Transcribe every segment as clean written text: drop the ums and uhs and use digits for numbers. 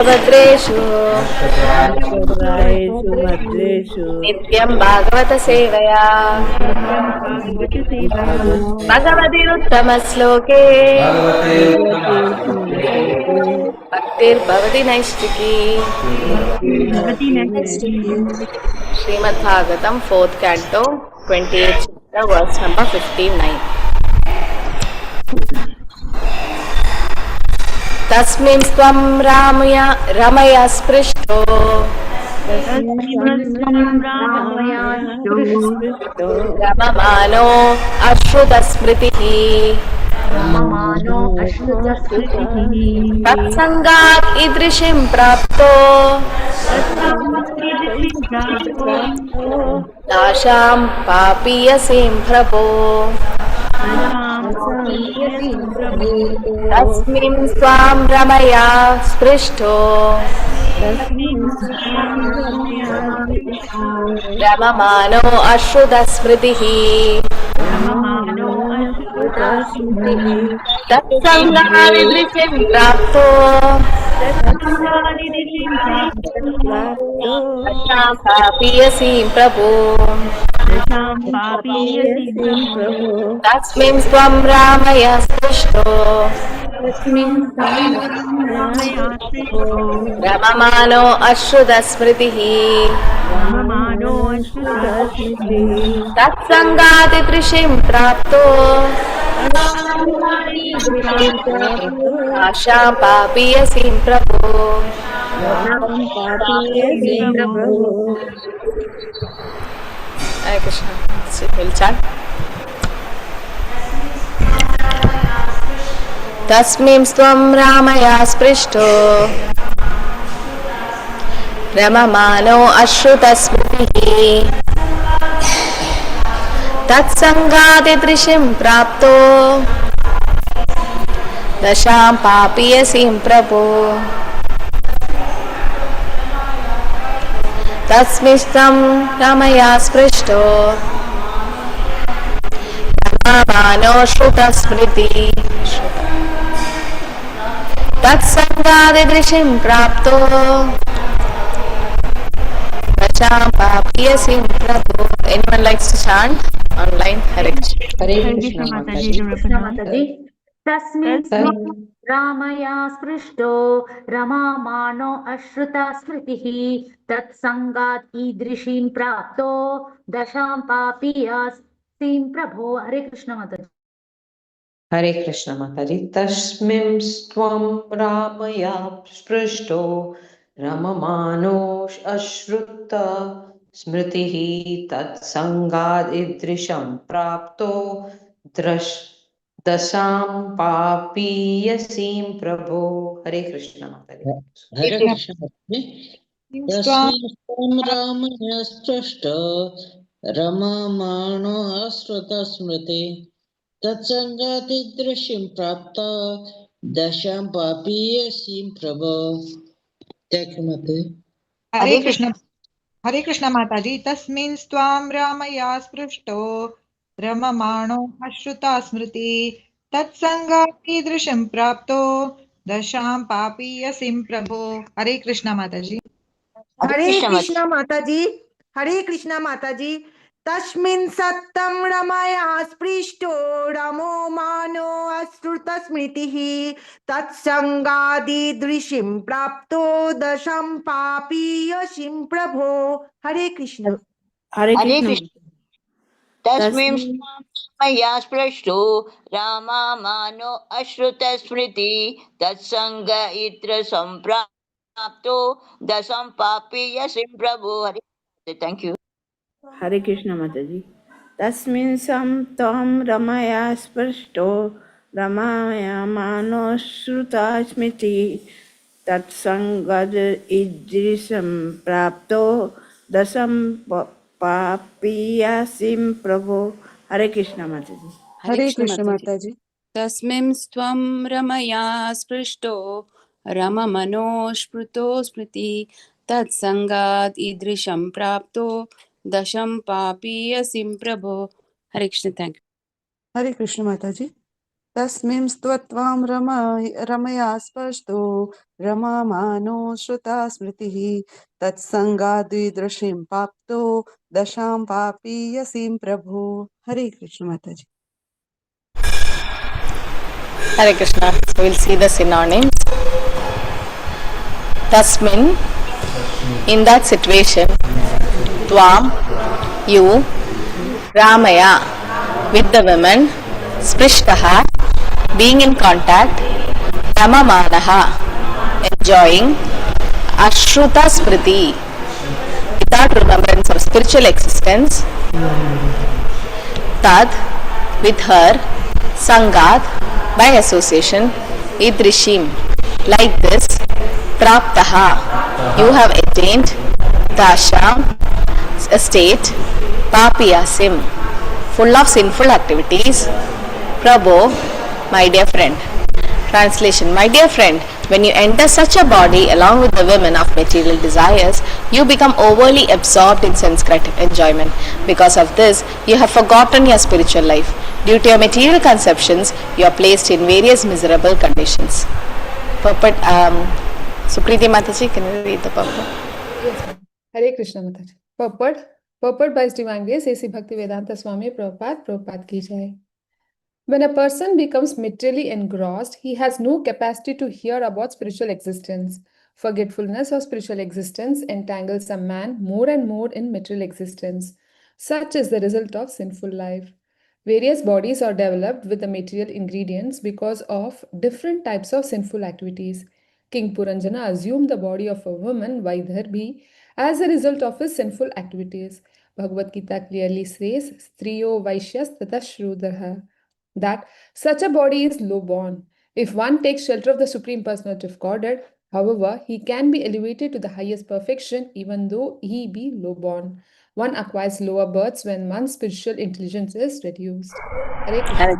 भद्रेषु भद्रेषु नित्यं भागवत सेवया भगवतीरुत्तमश्लोके भक्तिर्भवति नैष्टिकी। Shrimad Bhagavatam 4th Canto 28th chapter verse number 59. तस्मिन् त्वं रमया स्पृष्टो रममानो अश्रुतस्मृतिः तत्सङ्गात् ईदृशीं प्राप्तो नाशां पापीयसीं प्रभो। तस्मिन् त्वां रमया स्पृष्टो रममानो अश्रुतस्मृतिः तत्सङ्गादृशिं प्राप्तो पापीयसीं प्रभो। तस्मिन् त्वं रामया स्पृष्टो रममानो अश्रुतस्मृतिः तत्सङ्गादृशिं प्राप्तो आशां पापीयसीं प्रभो। Hare Krishna. We'll chant. तस्मिन् त्वं रामया स्पृष्टो रममानो अश्रुतस्मृतिः तत्सङ्गादृशिं प्राप्तो दशां पापीयसीं प्रभो। तस्मिन् त्वं रमया स्पृष्टो रममानो श्रुतस्मृतिः तत्सङ्गादृशिं प्राप्तो दशां पापीयसीं प्रभो। Anyone likes to chant online? Hare Krishna. Hare Krishna Mataji. तस्मिन् रामया स्पृष्टो रमामानो अश्रुता स्मृतिः तत्सङ्गात् ईदृशीं प्राप्तो दशां पापीयसीं प्रभो। हरे कृष्ण माताजी। Hare Krishna Mataji. Tasmim Stvam Ramaya Sprushto Ramamanosh Ashruta Smritihi Tat Sangad Idrisham Prapto Dasam Papiyasim Prabho. Hare Krishna Mataji. Hare Krishna Mataji. Tasmim Ramaya Sprushto Ramamano Ashruta Smriti Tatsangati Drishim Prapta Dasham Papiyasim Prabho. Thank you, Mataji. Hare Krishna Mataji. Tasmin Stvam Ramaya Sprushto Ramamano Ashruta Smriti Tatsangati Drisham Prapto Dasham Papiyasim Prabho. Hare Krishna Mataji. Hare Krishna Mataji. Hare Krishna Mataji. तस्मिन् सत्तं रमया स्पृष्टो रमो मानो अश्रुत स्मृतिः तत्सङ्गादृशिं प्राप्तो दशं पापीयसीं प्रभो। हरे कृष्ण। हरे कृष्ण। तस्मिन् मया स्पृष्टो रामामानो अश्रुतस्मृति तत्सङ्ग इत्र सम्प्राप्तो दशं पापीयसीं प्रभो। हरे। Thank you. हरे कृष्ण माताजी। तस्मिन् त्वं रमया स्पृष्टो रममानो श्रुता स्मृतिः तत्सङ्गात् ईदृशं प्राप्तो दशं पापीयसीं प्रभो। हरे कृष्ण माताजी। हरे कृष्ण माताजी। तस्मिन् त्वं रमया स्पृष्टो रममनो स्मृतो स्मृति तत्सङ्गात् ईदृशं प्राप्तो दशम पापीयसीं प्रभो। हरे कृष्ण। Thank you. हरे कृष्ण माताजी। तस्मिन् त्वं रमया स्पृष्टो रमामानो श्रुता स्मृतिः तत्संगाद्विदृशीं प्राप्तो दशां पापीयसीं प्रभो। हरे कृष्ण माता जी। Hare Krishna. So we'll see the synonyms. Tasmin, in that situation, Tvam, you, Ramaya, with the women, Sprishtaha, being in contact, Ramamanaha, enjoying, Ashruta Smriti, without remembrance of spiritual existence, Tad, with her, Sangat, by association, Idrishim, like this, Praptaha, you have attained, Dasham, a state, Papiyasim, full of sinful activities, Prabho, my dear friend. Translation, my dear friend, when you enter such a body along with the women of material desires, you become overly absorbed in sense enjoyment. Because of this, you have forgotten your spiritual life. Due to your material conceptions, you are placed in various miserable conditions. Purport, Sukriti Mataji, can you read the purport? Yes, ma'am. Hare Krishna Mataji. Purport by His Divine Grace, A.C. Bhaktivedanta Swami Prabhupada ki jai. When a person becomes materially engrossed, he has no capacity to hear about spiritual existence. Forgetfulness of spiritual existence entangles a man more and more in material existence. Such is the result of sinful life. Various bodies are developed with the material ingredients because of different types of sinful activities. King Puranjana assumed the body of a woman, Vaidarbhi, as a result of his sinful activities. Bhagavad Gita clearly says, Striyo Vaishyas Tata Shrudraha, that such a body is low-born. If one takes shelter of the Supreme Personality of Godhead, however, he can be elevated to the highest perfection even though he be low-born. One acquires lower births when one's spiritual intelligence is reduced. Hare Krishna.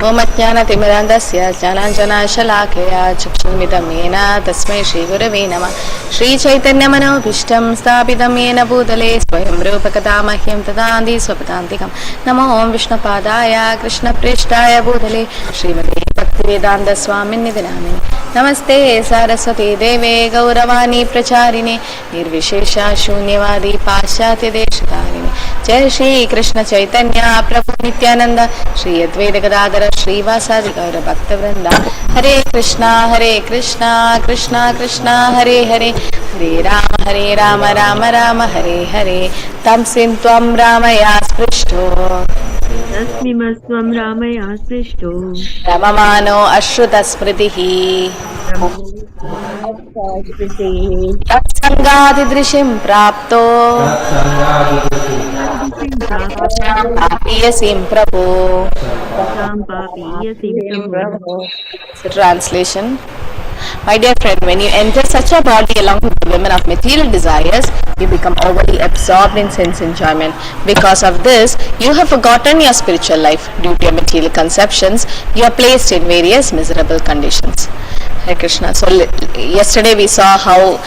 Om Ajnana-timirandasya Jnananjana-shalakaya Chakshurmitam Yena Tasmai Shri Gurave Namah Shri Chaitanya Manobhishtam Sthapitam Yena Bhutale Swayam Rupakatamahyam Tadandi Swapadantikam Namo Om Vishnapadaya Krishna Prishtaya Bhutale Srimate Bhaktivedanta Swamini Dinamini Namaste Saraswati Deve Gauravani Pracharine Nirvishesha Shunyavadi Paschatya Deshatarine Jai Shri Krishna Chaitanya Prabhu Nityananda Shri Advaita Gadadhara Srivasadi Gaura Bhakta Vrinda Hare Krishna Krishna Krishna Hare Hare Hare Rama Rama Hare Hare Tamsin Tvam Ramaya Sprishto Tasmimastvam Ramaya Sprishto Ramamano Ashruta Smritihi Tatsangādidrishim Prapto Papiyasim Prabho. So translation, my dear friend, when you enter such a body along with the women of material desires, you become overly absorbed in sense enjoyment. Because of this, you have forgotten your spiritual life. Due to your material conceptions, you are placed in various miserable conditions. Hare Krishna. So yesterday we saw how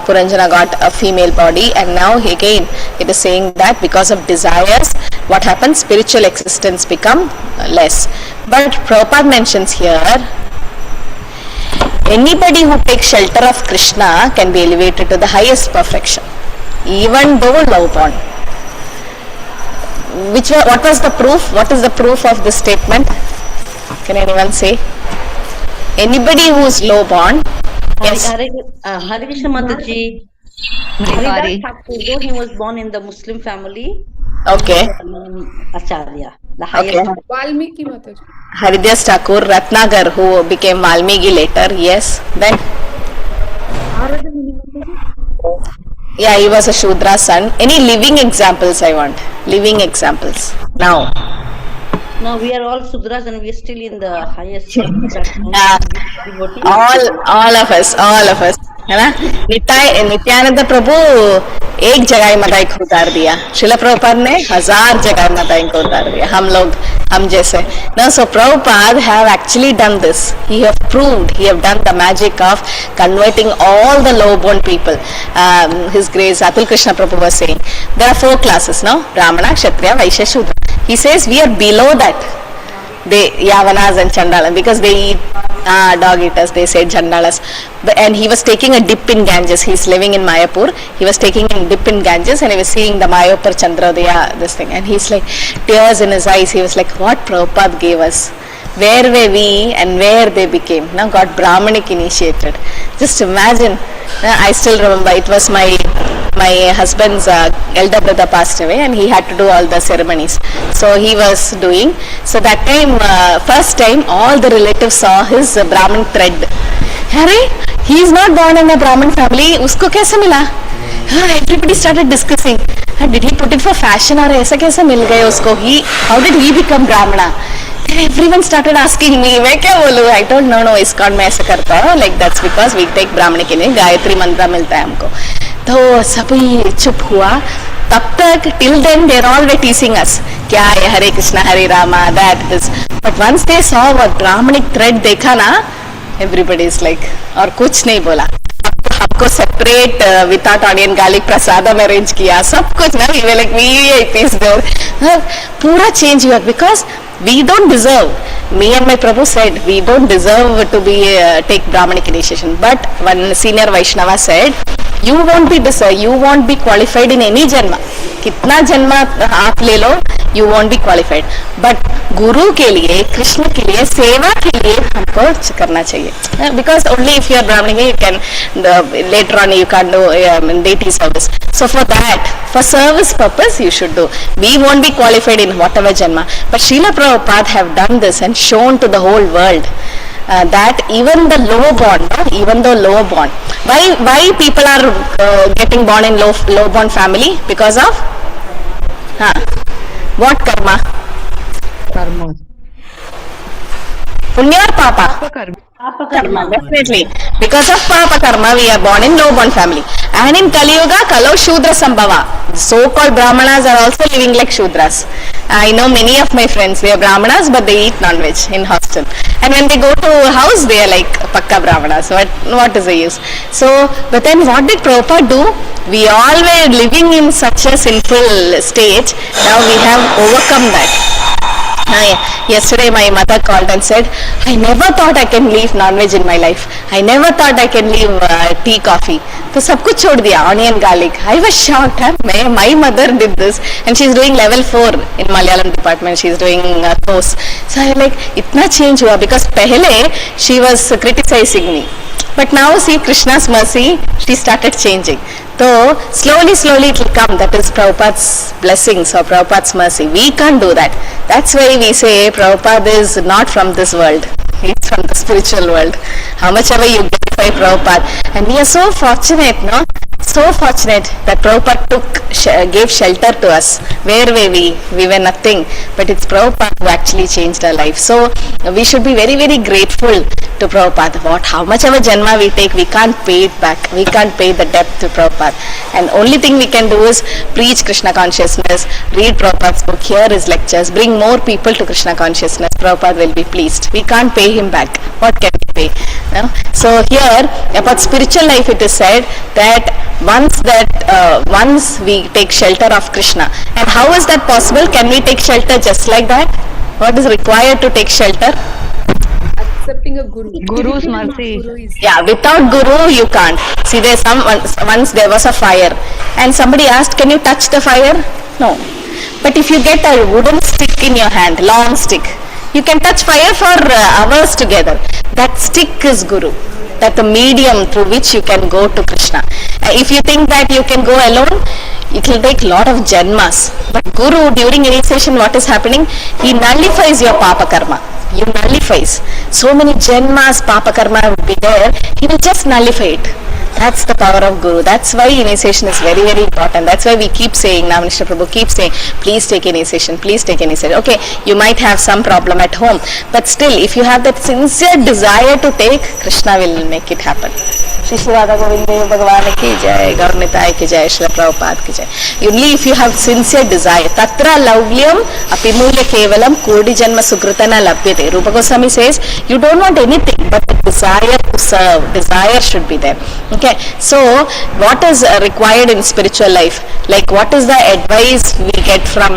Puranjana got a female body, and now again it is saying that because of desires, what happens? Spiritual existence become less. But Prabhupada mentions here, anybody who takes shelter of Krishna can be elevated to the highest perfection, even though low-born. What was the proof? What is the proof of this statement? Can anyone say? Anybody who is low-born. Yes. Hare Krishna Mataji. Haridas Thakur, he was born in the Muslim family. Okay. Acharya, the highest. Okay. Valmiki Mataji. Haridas Thakur, Ratnagar, who became Valmiki later. Yes. Then. Yeah, he was a Shudra son. Any living examples I want? Living examples. Now. Now we are all Sudras and we are still in the highest. all of us. है ना? नित्यानंद प्रभु एक जगह मताई को उतार दिया, श्रील प्रभुपाद ने 1000 जगह मताई को उतार दिया, हम जैसे. Now so Prabhupada have actually done this. He have done the magic of converting all the low-born people. His Grace Atul Krishna Prabhu was saying there are 4 classes, no? Brahmana, Kshatriya, Vaishya, Shudra. He says we are below that. They Yavanas and Chandalan, because they eat Dog eaters, they said Jandalas. And he was taking a dip in Ganges. He's living in Mayapur. He was taking a dip in Ganges and he was seeing the Mayapur Chandrodaya, this thing. And he's like, tears in his eyes. He was like, what Prabhupada gave us. Where were we and where they became. Now got Brahmanic initiated. Just imagine. I still remember it was my husband's elder brother passed away and he had to do all the ceremonies. So he was doing. So that time, first time, all the relatives saw his Brahmin thread. Harry, he is not born in a Brahmin family. Usko kaise mila? Everybody started discussing. Did he put it for fashion or aisa kaise mil gaya usko? How did he become Brahmana? Everyone started asking me, मैं क्या बोलूँ? I don't know, no, ISKCON में ऐसा करता है, like that's because we take ब्राह्मण के लिए गायत्री मंत्र मिलता है हमको. तो सभी चुप हुआ. तब तक till then they're all were teasing us. क्या है हरे कृष्णा हरे Rama that this. But once they saw what Brahmanic thread देखा ना, everybody is like और कुछ नहीं बोला. आपको separate without onion garlic प्रसादम arrange किया सब कुछ ना. We were like VIPs there. पूरा change हुआ because we don't deserve. Me and my Prabhu said we don't deserve to be take Brahmanic initiation. But one senior Vaishnava said, you won't be qualified in any janma. कितना जन्मा आप ले लो, you won't be qualified. But गुरु के लिए, कृष्ण के लिए, सेवा के लिए हमको करना चाहिए. Because only if you are Brahmanic, you can later on you can do deity service. So for that, for service purpose, you should do. We won't be qualified in whatever janma. But Srila Prabhupada have done this and shown to the whole world. That even the low born, why people are getting born in low born family? Because of what karma? Punya or papa? Papa karma, definitely. Because of papa karma, we are born in low born family. And in Kali Yuga, Kalau Shudra Sambhava. So-called Brahmanas are also living like Shudras. I know many of my friends, they are Brahmanas, but they eat non-veg in hostel. And when they go to a house, they are like Pakka Brahmanas. What is the use? So, but then what did Prabhupada do? We all were living in such a sinful state. Now we have overcome that. Yesterday my mother called and said, I never thought I can leave non-veg in my life. I never thought I can leave tea, coffee. So सब कुछ छोड़ दिया, onion, garlic. I was shocked. My mother did this and she's doing level 4 in Malyalam department. She's doing a course. So I like, इतना change हुआ because पहले she was criticizing me. But now see Krishna's mercy, she started changing. So slowly it will come. That is Prabhupada's blessings or Prabhupada's mercy. We can't do that. That's why we say Prabhupada is not from this world. He's from the spiritual world. How much ever you glorify Prabhupada. And we are so fortunate, no? So fortunate that Prabhupada gave shelter to us. Where were we? We were nothing. But it's Prabhupada who actually changed our life. So we should be very, very grateful to Prabhupada. How much ever janma we take, we can't pay it back. We can't pay the debt to Prabhupada. And only thing we can do is preach Krishna consciousness, read Prabhupada's book, hear his lectures, bring more people to Krishna consciousness. Prabhupada will be pleased. We can't pay him back. What can we pay? No? So here about spiritual life it is said that once we take shelter of Krishna. And how is that possible? Can we take shelter just like that? What is required to take shelter? Accepting a guru. Guru's mercy. Yeah, without guru you can't. See, once there was a fire and somebody asked, can you touch the fire? No. But if you get a wooden stick in your hand, long stick, you can touch fire for hours together. That stick is guru. That the medium through which you can go to Krishna. If you think that you can go alone, it will take lot of janmas. But guru, during initiation, what is happening? He nullifies your papa karma. You nullifies. So many janmas papa karma would be there. He will just nullify it. That's the power of Guru. That's why initiation is very, very important. That's why we keep saying, now Mr. Prabhu keeps saying, please take initiation, please take initiation. Okay, you might have some problem at home, but still, if you have that sincere desire to take, Krishna will make it happen. Shri Radha Govinda Bhagavan ki jai, Gaurnitai ki jai, Shri Prabhupada ki jai. Only if you have sincere desire. Tatra lavlyam apimulya kevalam kodi janma sukritana labhyate. Rupa Goswami says, you don't want anything but the desire to serve. Desire should be there. Okay, so what is required in spiritual life? Like what is the advice we get from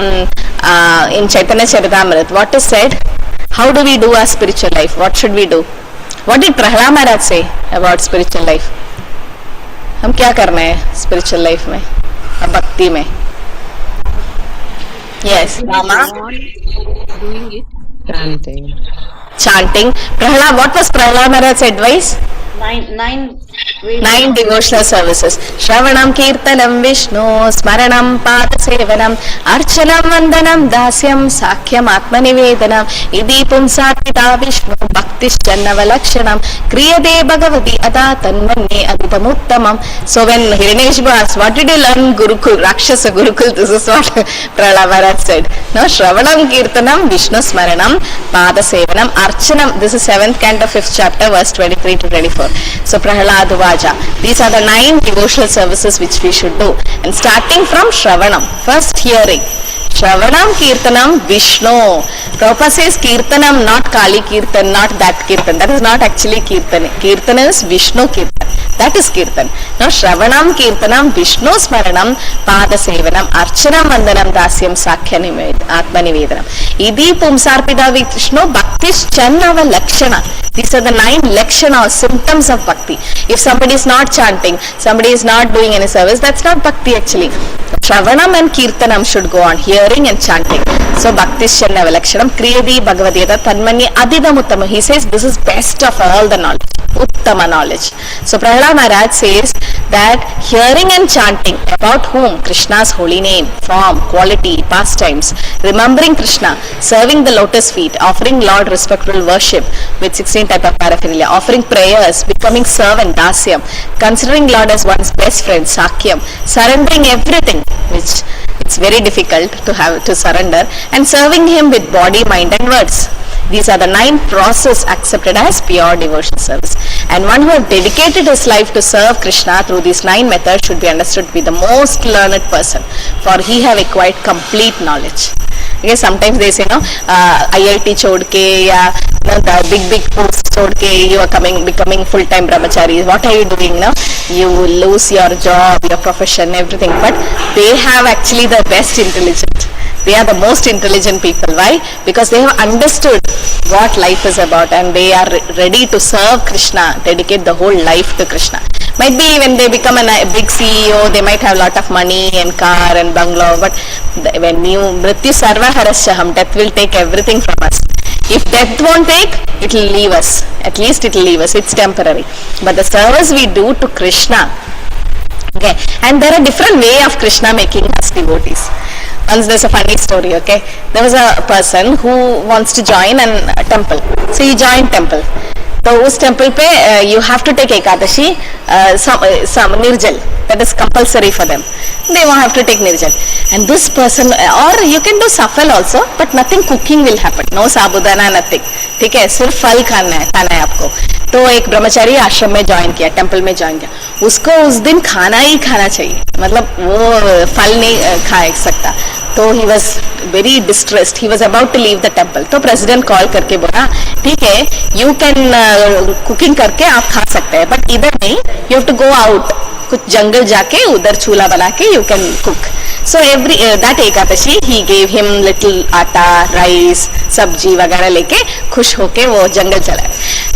in Chaitanya Charitamrita? What is said? How do we do our spiritual life? What should we do? What did Prahlad Maharaj say about spiritual life? हम क्या करना है spiritual life में, भक्ति में? Yes, Rama. Doing it. Chanting. Prahlad, what was Prahlad Maharaj's advice? Nine devotional services. Shravanam Kirtanam Vishnu, Smaranam Padasevanam, Archanam Vandanam Dasyam, Sakyam Atmanivedanam, Idipum Satpita Vishnu, Bhaktischannavalakshanam, Kriyade Bhagavati Ada Tanmanye Aditamuttamam. So when Hiranyeshibu asked, what did you learn Gurukul, Rakshasa Gurukul? This is what Prahlad Maharaj said. No, Shravanam Kirtanam Vishnu Smaranam Padasevanam, Archanam. This is 7th canto 5th chapter verse 23 to 24. So Prahlad Vaja. These are the 9 devotional services which we should do. And starting from Shravanam, first hearing. Shravanam Kirtanam Vishnu. Prabhupada says Kirtanam, not Kali Kirtan, not that Kirtan. That is not actually Kirtan. Kirtan is Vishnu Kirtan. That is Kirtan. Now Shravanam Kirtanam Vishnu Smaranam Padasevanam Archanam Vandanam Dasyam Sakya Atmanivedanam. Idi Pumsarpida Vishnu Bhaktischannava Lakshana. These are the 9 lakshana or symptoms of bhakti. If somebody is not chanting, somebody is not doing any service, that's not bhakti actually. Shravanam and Kirtanam should go on, hearing and chanting. So Bhaktischannava Lakshanam Kriyadi Bhagavadeta Tanmanye Adidamuttama. He says this is best of all the knowledge. Uttama knowledge. So Prahlad Maharaj says that hearing and chanting about whom? Krishna's holy name, form, quality, pastimes, remembering Krishna, serving the lotus feet, offering Lord respectful worship with 16 type of paraphernalia, offering prayers, becoming servant, dasyam, considering Lord as one's best friend, sakyam, surrendering everything, which it's very difficult to have to surrender, and serving him with body, mind and words. These are the 9 processes accepted as pure devotion service. And one who has dedicated his life to serve Krishna through these 9 methods should be understood to be the most learned person, for he have acquired complete knowledge. Okay, sometimes they say, no, IIT chhod ke ya the big post chhod ke you are becoming full-time brahmachari. What are you doing now? You will lose your job, your profession, everything. But they have actually the best intelligence. They are the most intelligent people. Why? Because they have understood what life is about and they are ready to serve Krishna, dedicate the whole life to Krishna. Might be when they become a big CEO, they might have a lot of money and car and bungalow, but when you Mrityu Sarva Harashaham, death will take everything from us. If death won't take, it will leave us. At least it will leave us. It's temporary. But the service we do to Krishna, okay, and there are different way of Krishna making us devotees. Once there's a funny story, okay. There was a person who wants to join a temple. So he joined temple. So उस temple पे you have to take Ekadashi, some Nirjal. That is compulsory for them. They won't have to take Nirjal. And this person, or you can do Safal also, but nothing cooking will happen. No sabudana, nothing. ठीक है, सिर्फ फल खाना है आपको. तो एक ब्रह्मचारी आश्रम में ज्वाइन किया, टेम्पल में ज्वाइन किया. उसको उस दिन खाना ही खाना चाहिए, मतलब वो फल नहीं खा सकता. तो he was very distressed. He was about to leave the temple. तो प्रेसिडेंट कॉल करके बोला, ठीक है, you can कुकिंग करके आप खा सकते हैं, बट इधर नहीं, you have to go out. कुछ जंगल जाके उधर चूल्हा बना के you can cook. So that Ekadashi he gave him little आटा, rice, सब्जी वगैरह लेके खुश होके वो जंगल चला.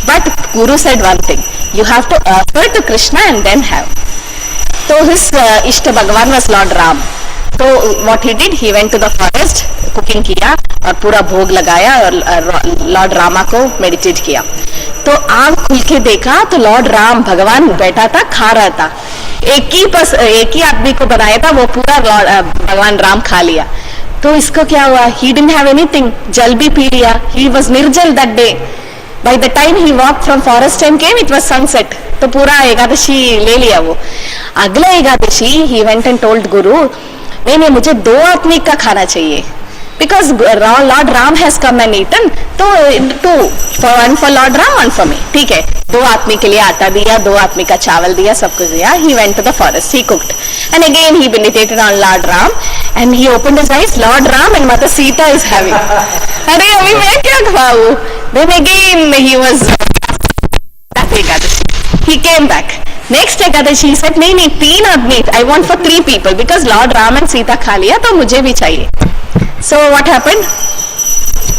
But Guru said one thing, you have to offer to Krishna and then have. So his Ishta Bhagavan was Lord Ram. So what he did, he went to the forest, cooking किया और पूरा भोग लगाया और Lord Rama को meditate किया. तो आँख खुल के देखा तो लॉर्ड राम भगवान बैठा था, खा रहा था. एक ही आदमी को बनाया था, वो पूरा भगवान राम खा लिया. तो इसको क्या हुआ, he didn't have anything, जल भी पी लिया. He was निर्जल that day. By the time he walked from forest and came, it was sunset. तो पूरा एकादशी ले लिया वो. अगला Ekadashi he went and told Guru, नहीं मुझे 2 आदमी का खाना चाहिए. Because Lord Ram has come and eaten, तो 2, one for Lord Ram, one for me. ठीक है, 2 आदमी के लिए आटा दिया, 2 आदमी का चावल दिया, सब कुछ दिया. He went to the forest, he cooked, and again he meditated on Lord Ram, and he opened his eyes. Lord Ram and Mother Sita is having. अरे अभी मैं क्या खाऊं? Then again he was that Ekadashi. He came back. Next Ekadashi he said, नहीं 3 आदमी. I want for 3 people because Lord Ram and Sita खा लिया तो मुझे भी चाहिए. So what happened?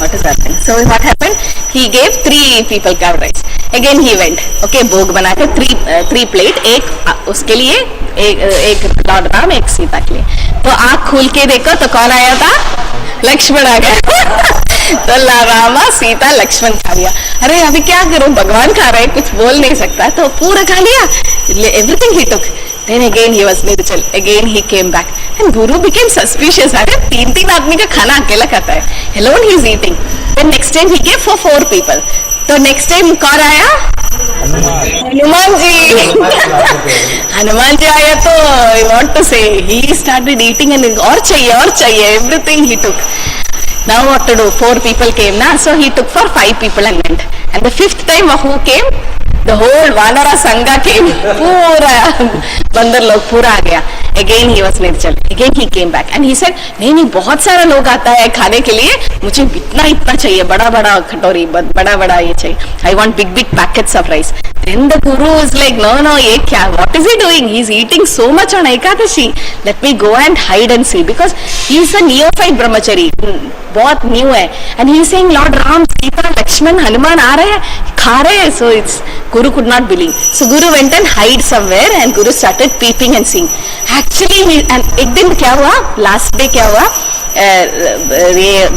what is happening? So what happened? He gave 3 people curd rice. Again he went. Okay, भोग बना के 3 plate, एक उसके लिए, एक लॉर्ड राम, एक सीता के लिए. तो आँख खोल के देखो तो कौन आया था? लक्ष्मण आ गया. तो रामा सीता लक्ष्मण खा लिया. अरे अभी क्या करूं, भगवान खा रहे, कुछ बोल नहीं सकता, तो पूरा खा लिया. Everything he took. Then again he was निर्जल. Again he came back and Guru became suspicious. अरे 3 आदमी का खाना अकेला खाता है. Alone he is eating. Then next time he gave for 4 people. तो next time कौन आया? हनुमान जी. हनुमान जी आया तो I want to say he started eating and और चाहिए everything he took. Now what to do? 4 people came na, so he took for 5 people and went. And the 5th time who came? The whole Vanara Sangha came. पूरा बंदर लोग पूरा आ गया. Again he was निर्जल. Again he came back and he said, नहीं बहुत सारा लोग आता है खाने के लिए, मुझे इतना चाहिए, बड़ा कटोरी, बड़ा ये चाहिए. I want big packets of rice. Then the Guru is like, no, ये क्या? What is he doing? He is eating so much on Ekadashi. Let me go and hide and see, because he is a neophyte brahmachari. बहुत new है. And he is saying, Lord Ram, Sita, Lakshman, Hanuman आ रहे हैं, खा रहे हैं. So it's Guru could not believe. So Guru went and hid somewhere and Guru started peeping and seeing. Actually, and एक दिन क्या हुआ? Last day क्या हुआ?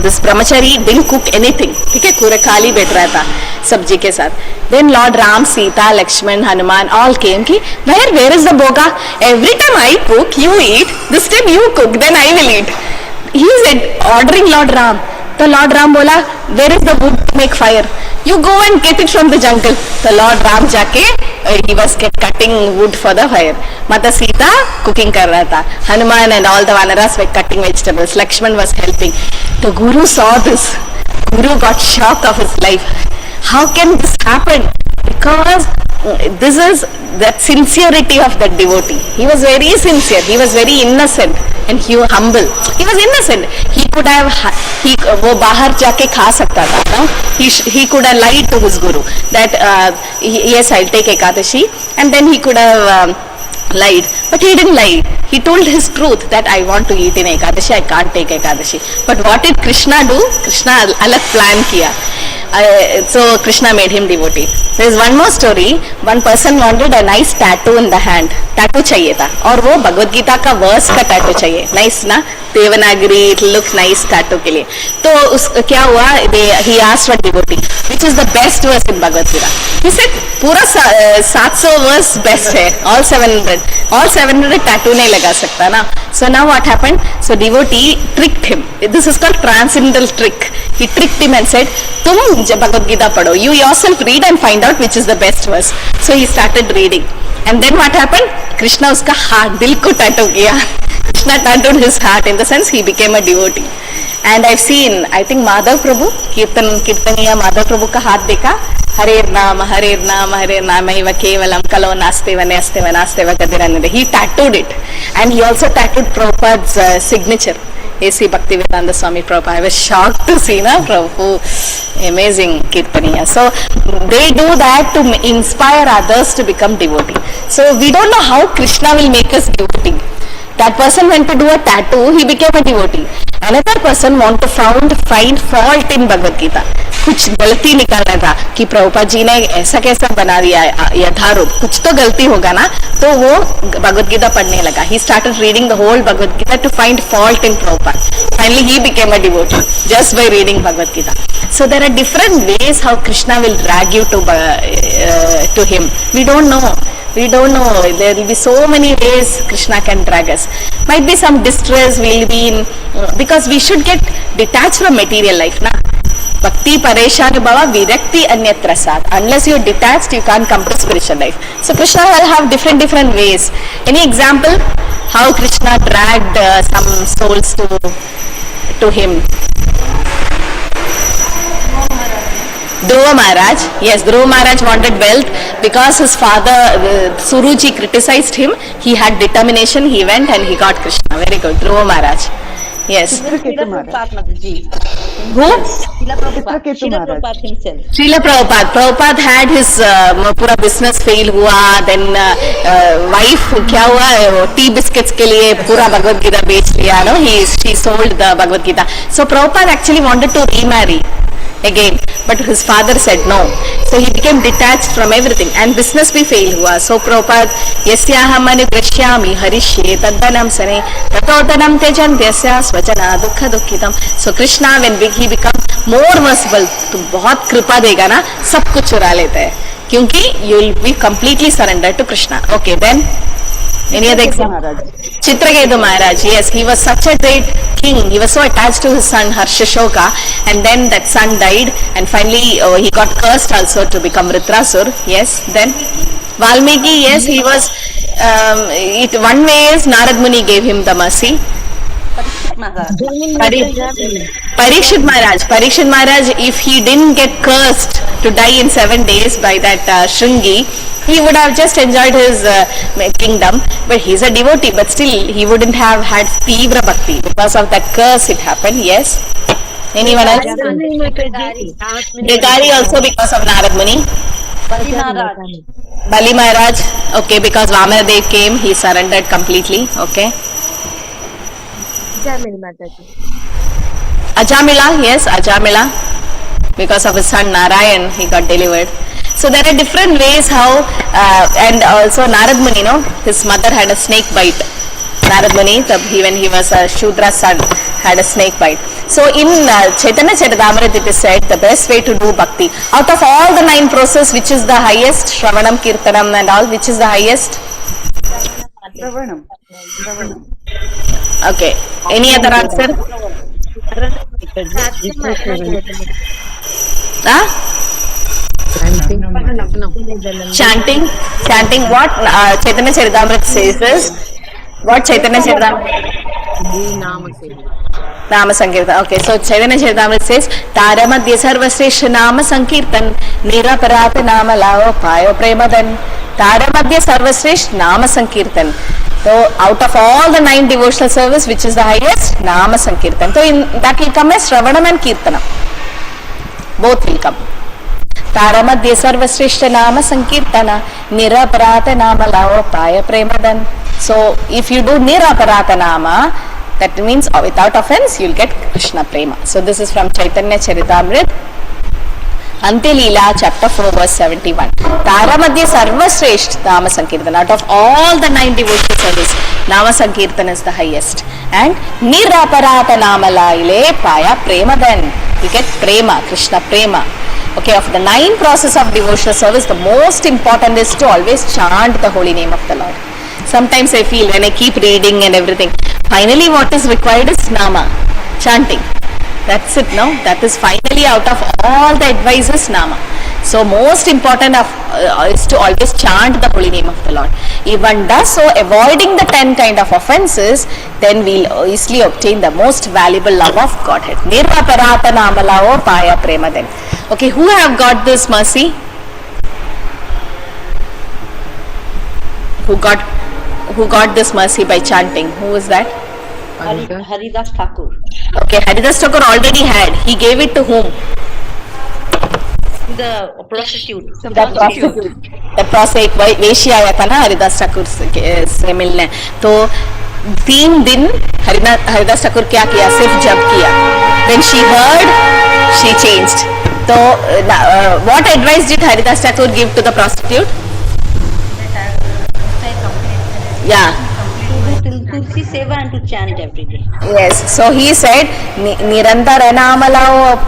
This brahmachari didn't cook anything. ठीक है, पूरा खाली बैठ रहा था सब्जी के साथ. Then Lord Ram, Sita, Lakshman, Hanuman all came. कि where is the boga? Every time I cook, you eat. This time you cook, then I will eat. He said, ordering Lord Ram. तो Lord Ram बोला, where is the wood to make fire? You go and get it from the jungle. तो Lord Ram जाके he was cutting wood for the fire. Mata Sita cooking कर रहा था. Hanuman and all the Vanaras were cutting vegetables. Lakshman was helping. The Guru saw this. Guru got shocked of his life. How can this happen? Because this is that sincerity of that devotee. He was very sincere. He was very innocent and humble. He was innocent. He could have वो बाहर जाके खा सकता था. No? He could have lied to his Guru that yes, I'll take Ekadashi, and then he could have lied, but he didn't lie. He told his truth that I want to eat in Ekadashi, I can't take Ekadashi. But what did Krishna do? Krishna alag plan kiya. So Krishna made him devotee. There is one more story. One person wanted a nice tattoo in the hand. Tattoo चाहिए था, और वो भगवद गीता का verse का tattoo चाहिए. Nice ना? Devanagari, it look nice tattoo के लिए. तो क्या हुआ? He asked for devotee, which is the best verse in Bhagavad Gita. He said पूरा 700 verse best है. All 700 tattoo नहीं लगा सकता ना. So now what happened? So devotee tricked him. This is called transcendental trick. He tricked him and said, तुम Bhagavad Gita पढ़ो. You yourself read and find out which is the best verse. So he started reading. And then what happened? Krishna उसका हाथ, दिल को tattoo किया. Krishna tattooed his heart. In the sense he became a devotee. And I've seen, I think Madhav Prabhu, कीर्तनिया Madhav Prabhu का हाथ देखा. Harer Naam Eva Kevalam Kalo Nasteva Nasteva Nasteva Kadiranade. He tattooed it. And he also tattooed Prabhupada's signature. A.C. Bhaktivedanta Swami Prabhupada. I was shocked to see na Prabhu. Amazing Kirtaniya. So they do that to inspire others to become devotee. So we don't know how Krishna will make us devotee. That person went to do a tattoo, he became a devotee. Another person want to find fault in Bhagavad Gita. कुछ गलती निकालना था कि प्रभुपाद जी ने ऐसा कैसा बना दिया यथारूप, कुछ तो गलती होगा ना, तो वो भगवद गीता पढ़ने लगा. He started reading the whole Bhagavad Gita to find fault in Prabhupada. Finally he became a devotee just by reading Bhagavad Gita. So there are different ways how Krishna will drag you to him. We don't know. There will be so many ways Krishna can drag us. Might be some distress we'll be in, because we should get detached from material life, na? Bhakti pareshan bhava virakti anyatra sat. Unless you're detached, you can't come to spiritual life. So Krishna will have different ways. Any example how Krishna dragged some souls to him? Dhruva Maharaj, yes, Dhruva Maharaj wanted wealth because his father Suruji criticized him. He had determination, he went and he got Krishna. Very good, Dhruva Maharaj. Yes. Who? Chitraketu Maharaj. himself. Srila Prabhupada. Prabhupada had his पूरा business fail हुआ, then wife क्या हुआ, tea biscuits के लिए पूरा Bhagavad Gita बेच लिया, no? She sold the Bhagavad Gita. So Prabhupada actually wanted to remarry again, but his father said no. So he became detached from everything, and business भी fail हुआ. So Prabhupada यस्याहम् अनुद्रक्ष्यामि हरिष्ये तद्धनं सने ततो धनं त्यजन्त्यस्य स्वजना दुःख दुःखितम्. So Krishna, when he become more merciful, तो बहुत कृपा देगा ना, सब कुछ चुरा लेता है, क्योंकि you will be completely surrendered to Krishna. Okay, then any other example? Chitraketu Maharaj, yes, he was such a great king. He was so attached to his son Harshashoka, and then that son died, and finally he got cursed also to become Vritrasur. Yes, then Valmiki, yes, he was. One way is Narad Muni gave him the mercy. Parikshit Maharaj, if he didn't get cursed to die in 7 days by that Shringi, he would have just enjoyed his kingdom. But he's a devotee, but still he wouldn't have had Tivra Bhakti. Because of that curse it happened, yes. Anyone else? Brigari also because of Narad Muni. Bali Maharaj, okay, because Vamanadev came, he surrendered completely, okay. Ajamila, yes, Ajamila, because of his son Narayan, he got delivered. So there are different ways how, and also Narad Muni, no, his mother had a snake bite. Narad Muni, when he was a Shudra son, had a snake bite. So in Chaitanya Charitamrita it is said the best way to do bhakti. Out of all the 9 processes, which is the highest? Shravanam, Kirtanam and all, which is the highest? Shravanam. Okay. Any other answer? Chanting. Chanting what Chaitanya Charitamrita says is, what Chaitanya Charitamrita? Nama Sankirtan. Okay, so Chaitanya Charitamrita says, Taramadhya Sarvasresha Nama Sankirtan Niraparata Nama Lao Payo Premadan. Taramadhya Sarvasresha Nama Sankirtan. So out of all the 9 devotional service, which is the highest? Nama Sankirtan. So in that will come as Shravanam and Kirtanam. Both will come. Taramadhya Sarvasresha Nama Sankirtana Niraparata Nama Lao Paya Premadan. So if you do Niraparata Nama, that means without offense you will get Krishna Prema. So this is from Chaitanya Charitamrita, Antilila chapter 4 verse 71. Taramadhya Sarvasresht Nama Sankirtan. Out of all the 9 devotional service, Nama Sankirtan is the highest. And Niraparata Nama Laile Paya Premadan. You get Prema, Krishna Prema. Okay, of the 9 process of devotional service, the most important is to always chant the holy name of the Lord. Sometimes I feel when I keep reading and everything, finally what is required is Nama, chanting. That's it, no? That is finally out of all the advices, Nama. So most important is to always chant the holy name of the Lord. If one does so, avoiding the 10 kind of offenses, then we'll easily obtain the most valuable love of Godhead. Nirvaparata namalao paya premaden. Okay, who have got this mercy? Who got this mercy by chanting? Who is that? Haridas Thakur. Okay, Haridas Thakur already had. He gave it to whom? The prostitute. The prostitute. वेश्या आया था ना हरिदास ठाकुर से मिलने. तो 3 दिन हरिदास ठाकुर क्या किया? सिर्फ जप किया. When she heard, she changed. So what advice did Haridas Thakur give to the prostitute? Yeah. Tulsi Seva and to chant every day. Yes. So he said, Nirantara nama lao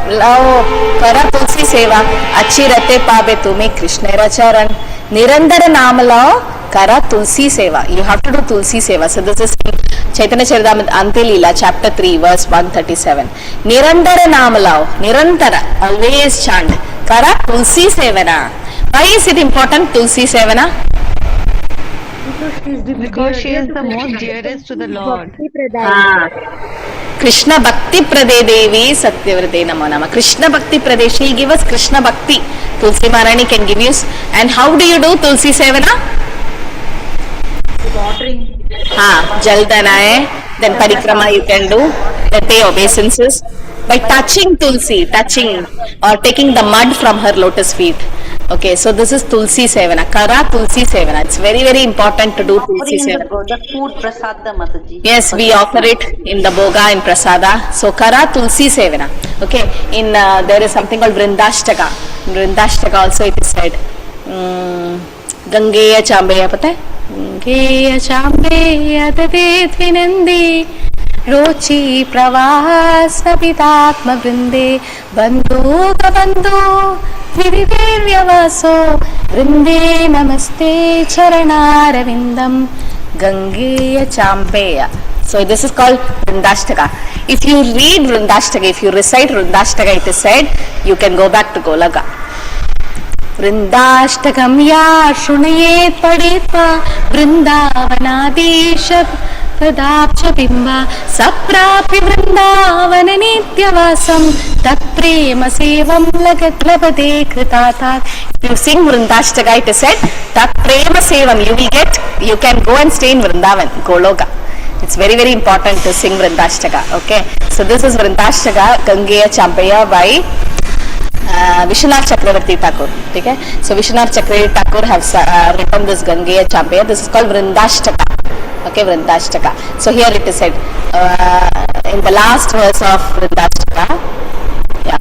kara tulsi seva achhi rate pabe tume Krishnera charan. Nirantara nama lao kara tulsi seva. You have to do tulsi seva. So this is Chaitanya Charitamrita Antilila chapter 3 verse 137. Nirantara nama lao. Nirantara. Always chant. Kara tulsi sevana. Why is it important tulsi sevana? Because she is the most dearest to the Lord. Krishna Bhakti Prade Devi Satyavrate Namo Nama. Krishna Bhakti Prade. She will give us Krishna Bhakti. Tulsi Maharani can give you. And how do you do Tulsi Sevana? Watering. Jal dana hai. Then parikrama you can do, then pay obeisances by touching tulsi, touching or taking the mud from her lotus feet. Okay, so this is tulsi sevana, kara tulsi sevana. It's very, very important to do tulsi sevana. The food prasada, Mataji. Yes, we offer it in the boga in prasada. So kara tulsi sevana. Okay, in there is something called vrindashtaka. Vrindashtaka also it is said. Gangeya chambeya, pata hai? Gangeya chambeya dade dvinandi रोचि प्रवाह सपितात्म वृंदे बंधु बंधु त्रिदिव्यवासो वृंदे नमस्ते चरणारविंदम गंगेय चांपेय. So this is called Vrindashtaka. If you read Vrindashtaka, if you recite Vrindashtaka, it is said you can go back to Goloka. Vrindashtakam ya shunayet padetva Vrindavanadesha Pradapcha bimba saprapya Vrindavan nityavasam tat prema sevam lagat labade kritatat. If you sing Vrindashtaka, it is said tat prema sevam, you can go and stay in Vrindavan, Goloka. It's very, very important to sing Vrindashtaka. Okay, so this is Vrindashtaka Gangeya Champeya by Vishwanath Chakravarti Thakur. Okay, so Vishwanath Chakravarti Thakur have written this Gangeya Champeya. This is called Vrindashtaka. Okay, Vrindashtaka. So here it is said in the last verse of Vrindashtaka. Yeah.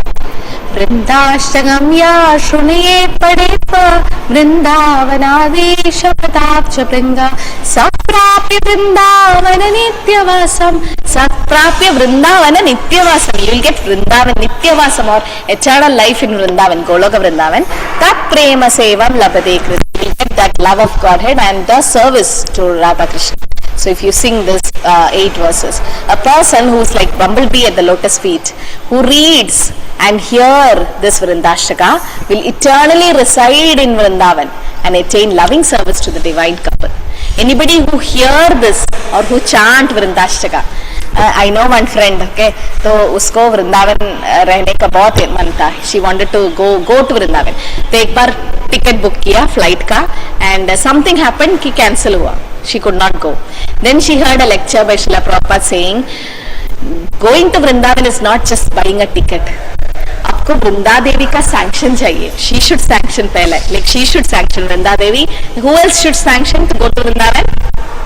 Vrindashtakam ya shunayet padetva Vrindavanadesha Pratapcha Bringa Saprapya Vrindavana Nityavasam. Saprapya Vrindavana Nityavasam. You will get Vrindavan Nityavasam or eternal life in Vrindavan, Goloka Vrindavan. Tat prema sevam labade kriti. You will get that love of Godhead and the service to Radha Krishna. So if you sing this 8 verses, a person who is like bumblebee at the lotus feet, who reads and hear this Vrindashtaka will eternally reside in Vrindavan and attain loving service to the divine couple. Anybody who hear this or who chant Vrindashtaka, I know one friend, okay, तो उसको वृंदावन रहने का बहुत मन था. She wanted to go to Vrindavan. तो एक बार ticket book किया फ्लाइट का and something happened कि कैंसिल हुआ. She could not go. Then she heard a lecture by Srila Prabhupada saying, going to Vrindavan is not just buying a ticket. आपको वृंदा देवी का sanction चाहिए. She should sanction पहले. Like she should sanction Vrinda Devi. Who else should sanction to go to Vrindavan?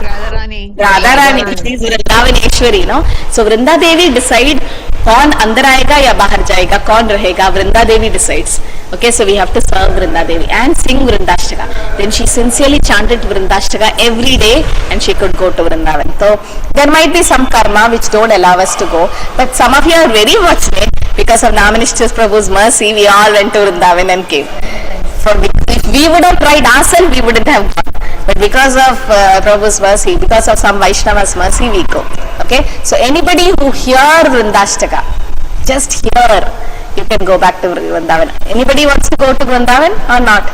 Radha Rani. She is Vrindavaneshwari, no? So Vrinda Devi decide कौन अंदर आएगा या बाहर जाएगा, कौन रहेगा. Vrinda Devi decides. Okay, so we have to serve Vrinda Devi and sing Vrindashtaka. Then she sincerely chanted Vrindashtaka every day and she could go to Vrindavan. So there might be some karma which don't allow us to go, but some of you are very fortunate because of Namanishta Prabhu's mercy. We all went to Vrindavan and came. For if we would have tried ourselves, we wouldn't have gone. But because of Prabhu's mercy, because of some Vaishnava's mercy, we go. Okay, so anybody who hear Vrindashtaka, just hear, you can go back to Vrindavan. Anybody wants to go to Vrindavan or not?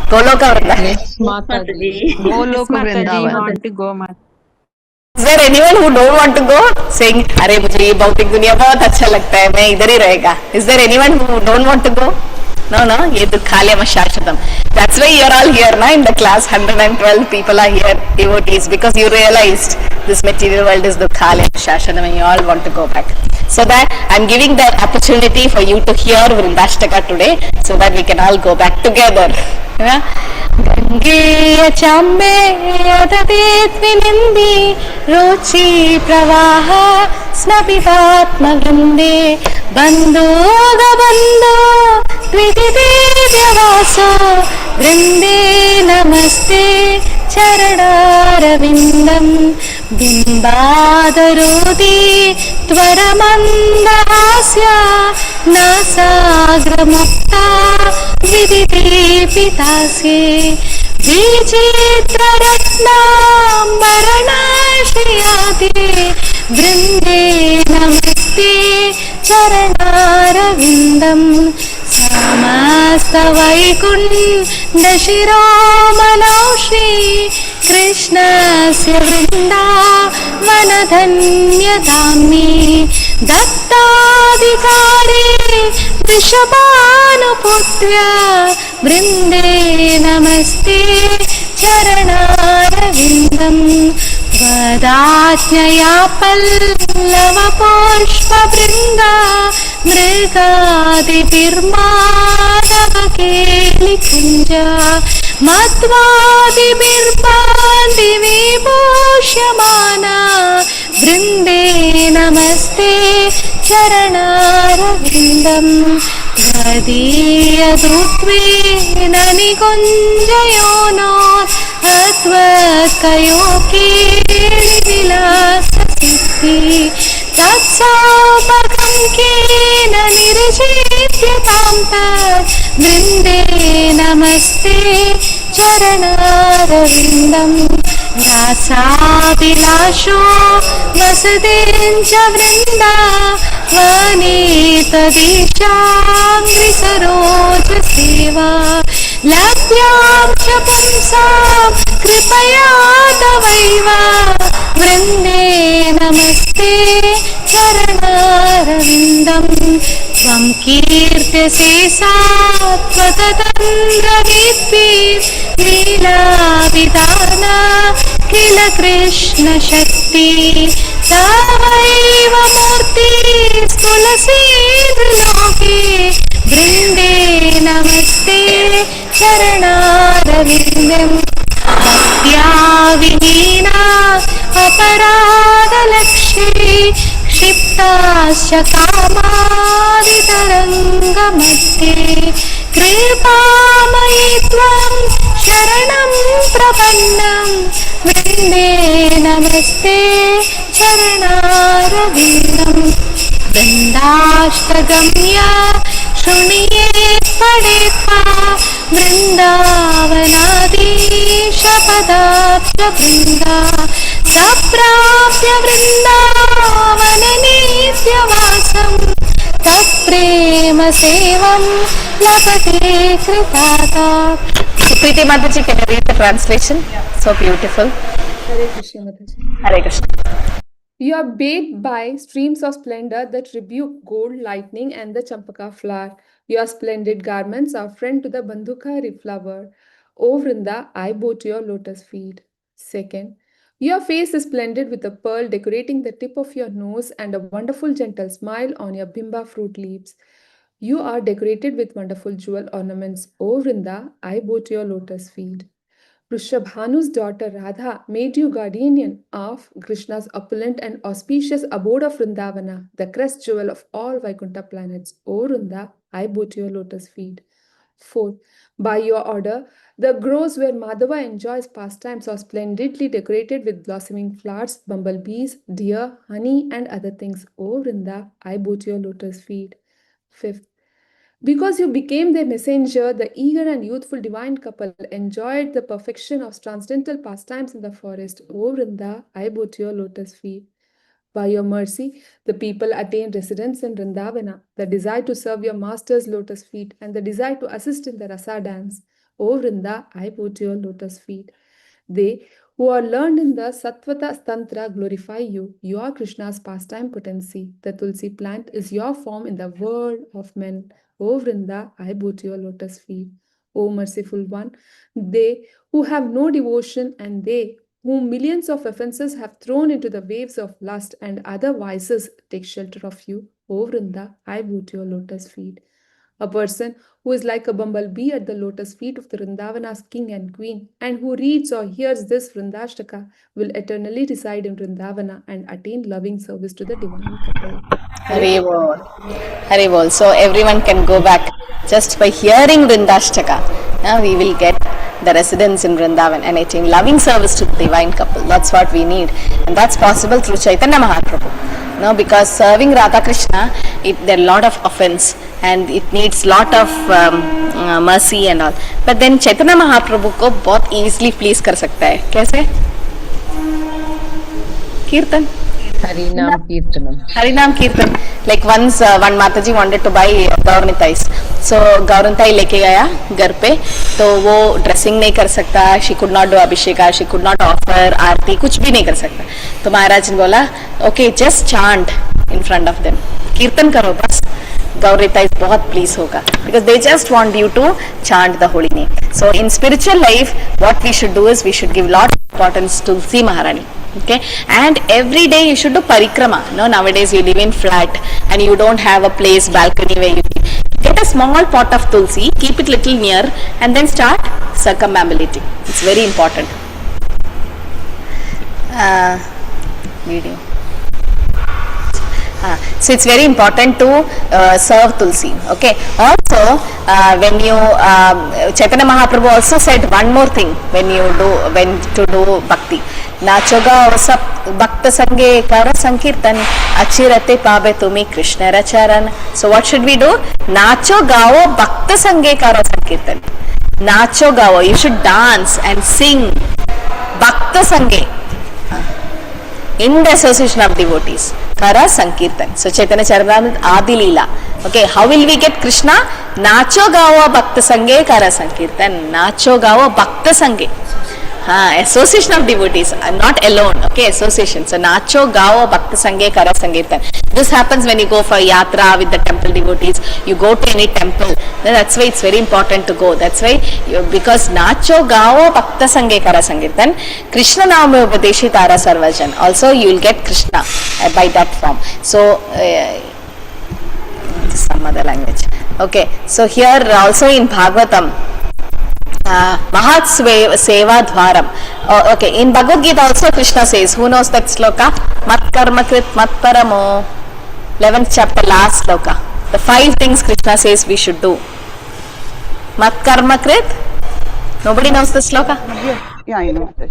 Goloka Vrindavan. Yes, Mataji. Goloka Vrindavan. want to go, Mataji. Is there anyone who don't want to go? Saying, अरे मुझे ये भौतिक दुनिया बहुत अच्छा लगता है, मैं इधर ही रहेगा. Is there anyone who don't want to go? No, ये दुःखालयम शाश्वतम. That's why you are all here, na? In the class, 112 people are here, devotees, because you realized this material world is dukkhalayam shashwatam and you all want to go back. So that I'm giving that opportunity for you to hear Vrindashtaka today, so that we can all go back together. Gangeya chambeya dadet vinindi rochi pravaha snapitatma vrinde bandhu gabandhu त्रिदिव्यवासो वृंदे नमस्ते चरणारविन्दं बिम्बादरोदि त्वरमन्दहास्या नासाग्रमुक्ता विदिदीपितास्ये विचित्ररत्नाम्बरनाश्रयाते वृंदे नमस्ते चरणारविन्दं समस्तवैकुण्ठशिरोमणौ श्री कृष्णस्य वृन्दावनधन्यधाम्नि दत्ताधिकारे वृषभानुपुत्र्य वृन्दे नमस्ते चरणारविन्दं वदाज्ञया पल्लवपुष्पवृन्दा मृगादिभिर्मानवकेलिकुञ्ज मध्वादिभिर्बान्धिविभूष्यमाना वृन्दे नमस्ते चरणारविन्दम् त्वदीयदुत्वेन निकुञ्जयोनो अत्वत्कयोकेलिविलाससिद्धि तत्सौपकं केन निर्जित्यतां तत् वृन्दे नमस्ते चरणारविन्दम् रासाभिलाषो वसुदेञ्च वृन्दा वनेतदीशाङ्घ्रिसरोजसेवा लभ्यां च पुंसां कृपया तवैव वृन्दे नमस्ते चरणारविन्दम् त्वं कीर्त्यसे सात्वततन्द्रवीद्भिर्लीलाविधान किल कृष्णशक्ति तवैव मूर्तिस्तुलसीन्द्रलोके वृन्दे नमस्ते चरणारविन्दम् भक्त्या विहीना अपराधलक्ष्ये क्षिप्ताश्च कामादितरङ्गमध्ये कृपामयि त्वं शरणं प्रपन्नं वृन्दे नमस्ते चरणारविन्दम् वृन्दाष्टगम्य शृणुयेत् पठेत्वा वृन्दावनाधीशपदाब्जवृन्दा सप्राप्य वृन्दावननित्यवासं तत्प्रेम सेवं लभते कृताता. Supriti Mataji, can you read the translation? So beautiful. Hare Krishna Mataji. Hare Krishna. You are bathed by streams of splendor that rebuke gold, lightning, and the champaka flower. Your splendid garments are friend to the bandhukari flower. O Vrinda, I bow to your lotus feet. Second, your face is splendid with a pearl decorating the tip of your nose and a wonderful gentle smile on your bimba fruit leaves. You are decorated with wonderful jewel ornaments. O Vrinda, I bow to your lotus feet. Rishabhanu's daughter Radha made you guardian of Krishna's opulent and auspicious abode of Vrindavana, the crest jewel of all Vaikuntha planets. O Vrinda, I bow to your lotus feet. Fourth, by your order, the groves where Madhava enjoys pastimes are splendidly decorated with blossoming flowers, bumblebees, deer, honey, and other things. O Vrinda, I bow to your lotus feet. Fifth, because you became their messenger, the eager and youthful divine couple enjoyed the perfection of transcendental pastimes in the forest. O Vrinda, I bow to your lotus feet. By your mercy, the people attained residence in Vrindavana, the desire to serve your master's lotus feet, and the desire to assist in the rasa dance. O Vrinda, I bow to your lotus feet. They who are learned in the Sattvata Tantra glorify you. You are Krishna's pastime potency. The Tulsi plant is your form in the world of men. O Vrinda, I bow to your lotus feet. O merciful one, they who have no devotion and they whom millions of offenses have thrown into the waves of lust and other vices take shelter of you. O Vrinda, I bow to your lotus feet. A person who is like a bumblebee at the lotus feet of the Vrindavana's king and queen, and who reads or hears this Vrindashtaka will eternally reside in Vrindavana and attain loving service to the divine couple. Haribol. Haribol. So everyone can go back just by hearing Vrindashtaka. Now we will get the residence in Vrindavan and attain loving service to the divine couple. That's what we need, and that's possible through Chaitanya Mahaprabhu. No, because serving Radha Krishna, there are a lot of offense and it needs lot of mercy and all. But then Chaitanya Mahaprabhu को बहुत easily please कर सकता है. कैसे? Kirtan. Harinam Kirtanam. Harinam Kirtan. Like once one Mataji wanted to buy Gaurnitais. So Gaurnitai लेके गया घर पे, तो वो ड्रेसिंग नहीं कर सकता, she could not do abhisheka, she could not offer आरती, कुछ भी नहीं कर सकता. तो महाराज ने बोला, okay, just chant in front of them. कीर्तन करो बस. Gaurita is बहुत please होगा, because they just want you to chant the holy name. So in spiritual life, what we should do is we should give lot of importance to Tulsi Maharani. Okay, and every day you should do parikrama. No, nowadays you live in flat and you don't have a place, balcony where you live. Get a small pot of tulsi, keep it little near, and then start circumambulating. It's very important. Video. So it's very important to serve tulsi. Okay. Also, when you Chaitanya Mahaprabhu also said one more thing when to do bhakti. नाचोगा सब भक्त संगे कर संकीर्तन अचिरते पावे तुम्हें Krishna रचरण. So what should we do? नाचो गाओ भक्त संगे कर संकीर्तन. नाचो गाओ, you should dance and sing भक्त संगे, in the association of devotees. Kara Sankirtan. So Chaitanya Charitamrita Adi Leela. Okay, how will we get Krishna? Nacho gao bhakta sange kara Sankirtan. Nacho gao bhakta sange. Association of devotees, not alone. Okay, association. So nacho gao bhakta sange kara Sankirtan. This happens when you go for yatra with the temple devotees. You go to any temple. Then that's why it's very important to go. That's why because nacho gao bhakta sange kara Sankirtan. Krishna nama upadeshi tara sarvajan. Also you will get Krishna by that form. So some other language. Okay, so here also in Bhagavatam, Mahat Seva Dwaram. Okay, in Bhagavad Gita also Krishna says, who knows that sloka? Mat karma krit mat paramo. 11th chapter, last sloka. The 5 things Krishna says we should do. Mat karma krit. Nobody knows the sloka? Yeah, I know that.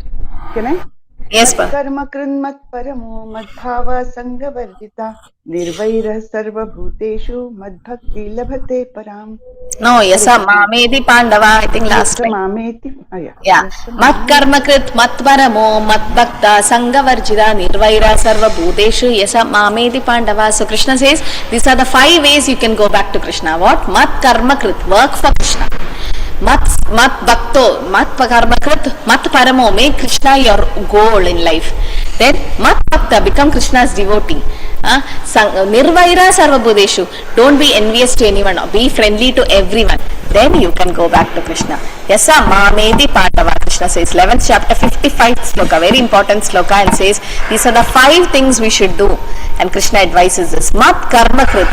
Can I? Yes, pa. Karma krit mat paramo madbhava sanghavardita nirvaira sarva bhuteshu madbhakti labhate param. No, yes, Mamedi Pandava, I think last time. Mameti. Yeah. Mat karma krit mat paramo mat bhakta sanghavarjita nirvaira sarva bhuteshu yasa Mamedi Pandava. So Krishna says these are the 5 ways you can go back to Krishna. What? Mat karma krit, work for Krishna. Mat bhakto, mat karma krit, mat paramo, make Krishna your goal in life. Then mat bhakta, become Krishna's devotee. Nirvaira sarva bhuteshu, don't be envious to anyone, be friendly to everyone. Then you can go back to Krishna. Yasa mamedi pandava, Krishna says, 11th chapter, 55th sloka, very important sloka, and says these are the 5 things we should do. And Krishna advises this. Mat karma krit,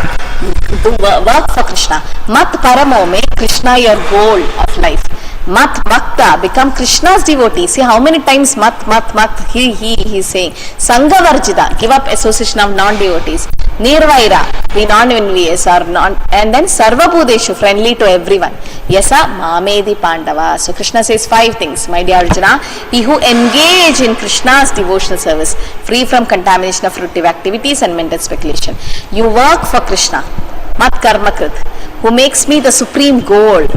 do work for Krishna. Mat paramo, make Krishna your goal of life. Mat bhakta, become Krishna's devotee. See how many times mat he is saying. Sanghavarjita, give up association of non-devotees. Nirvaira, be non-envious or non, and then sarvabhudeshu, friendly to everyone. Yasa mamedi pandava. So Krishna says 5 things, my dear Arjuna. He who engage in Krishna's devotional service, free from contamination of fruitive activities and mental speculation. You work for Krishna. Mat karma krit, who makes me the supreme goal.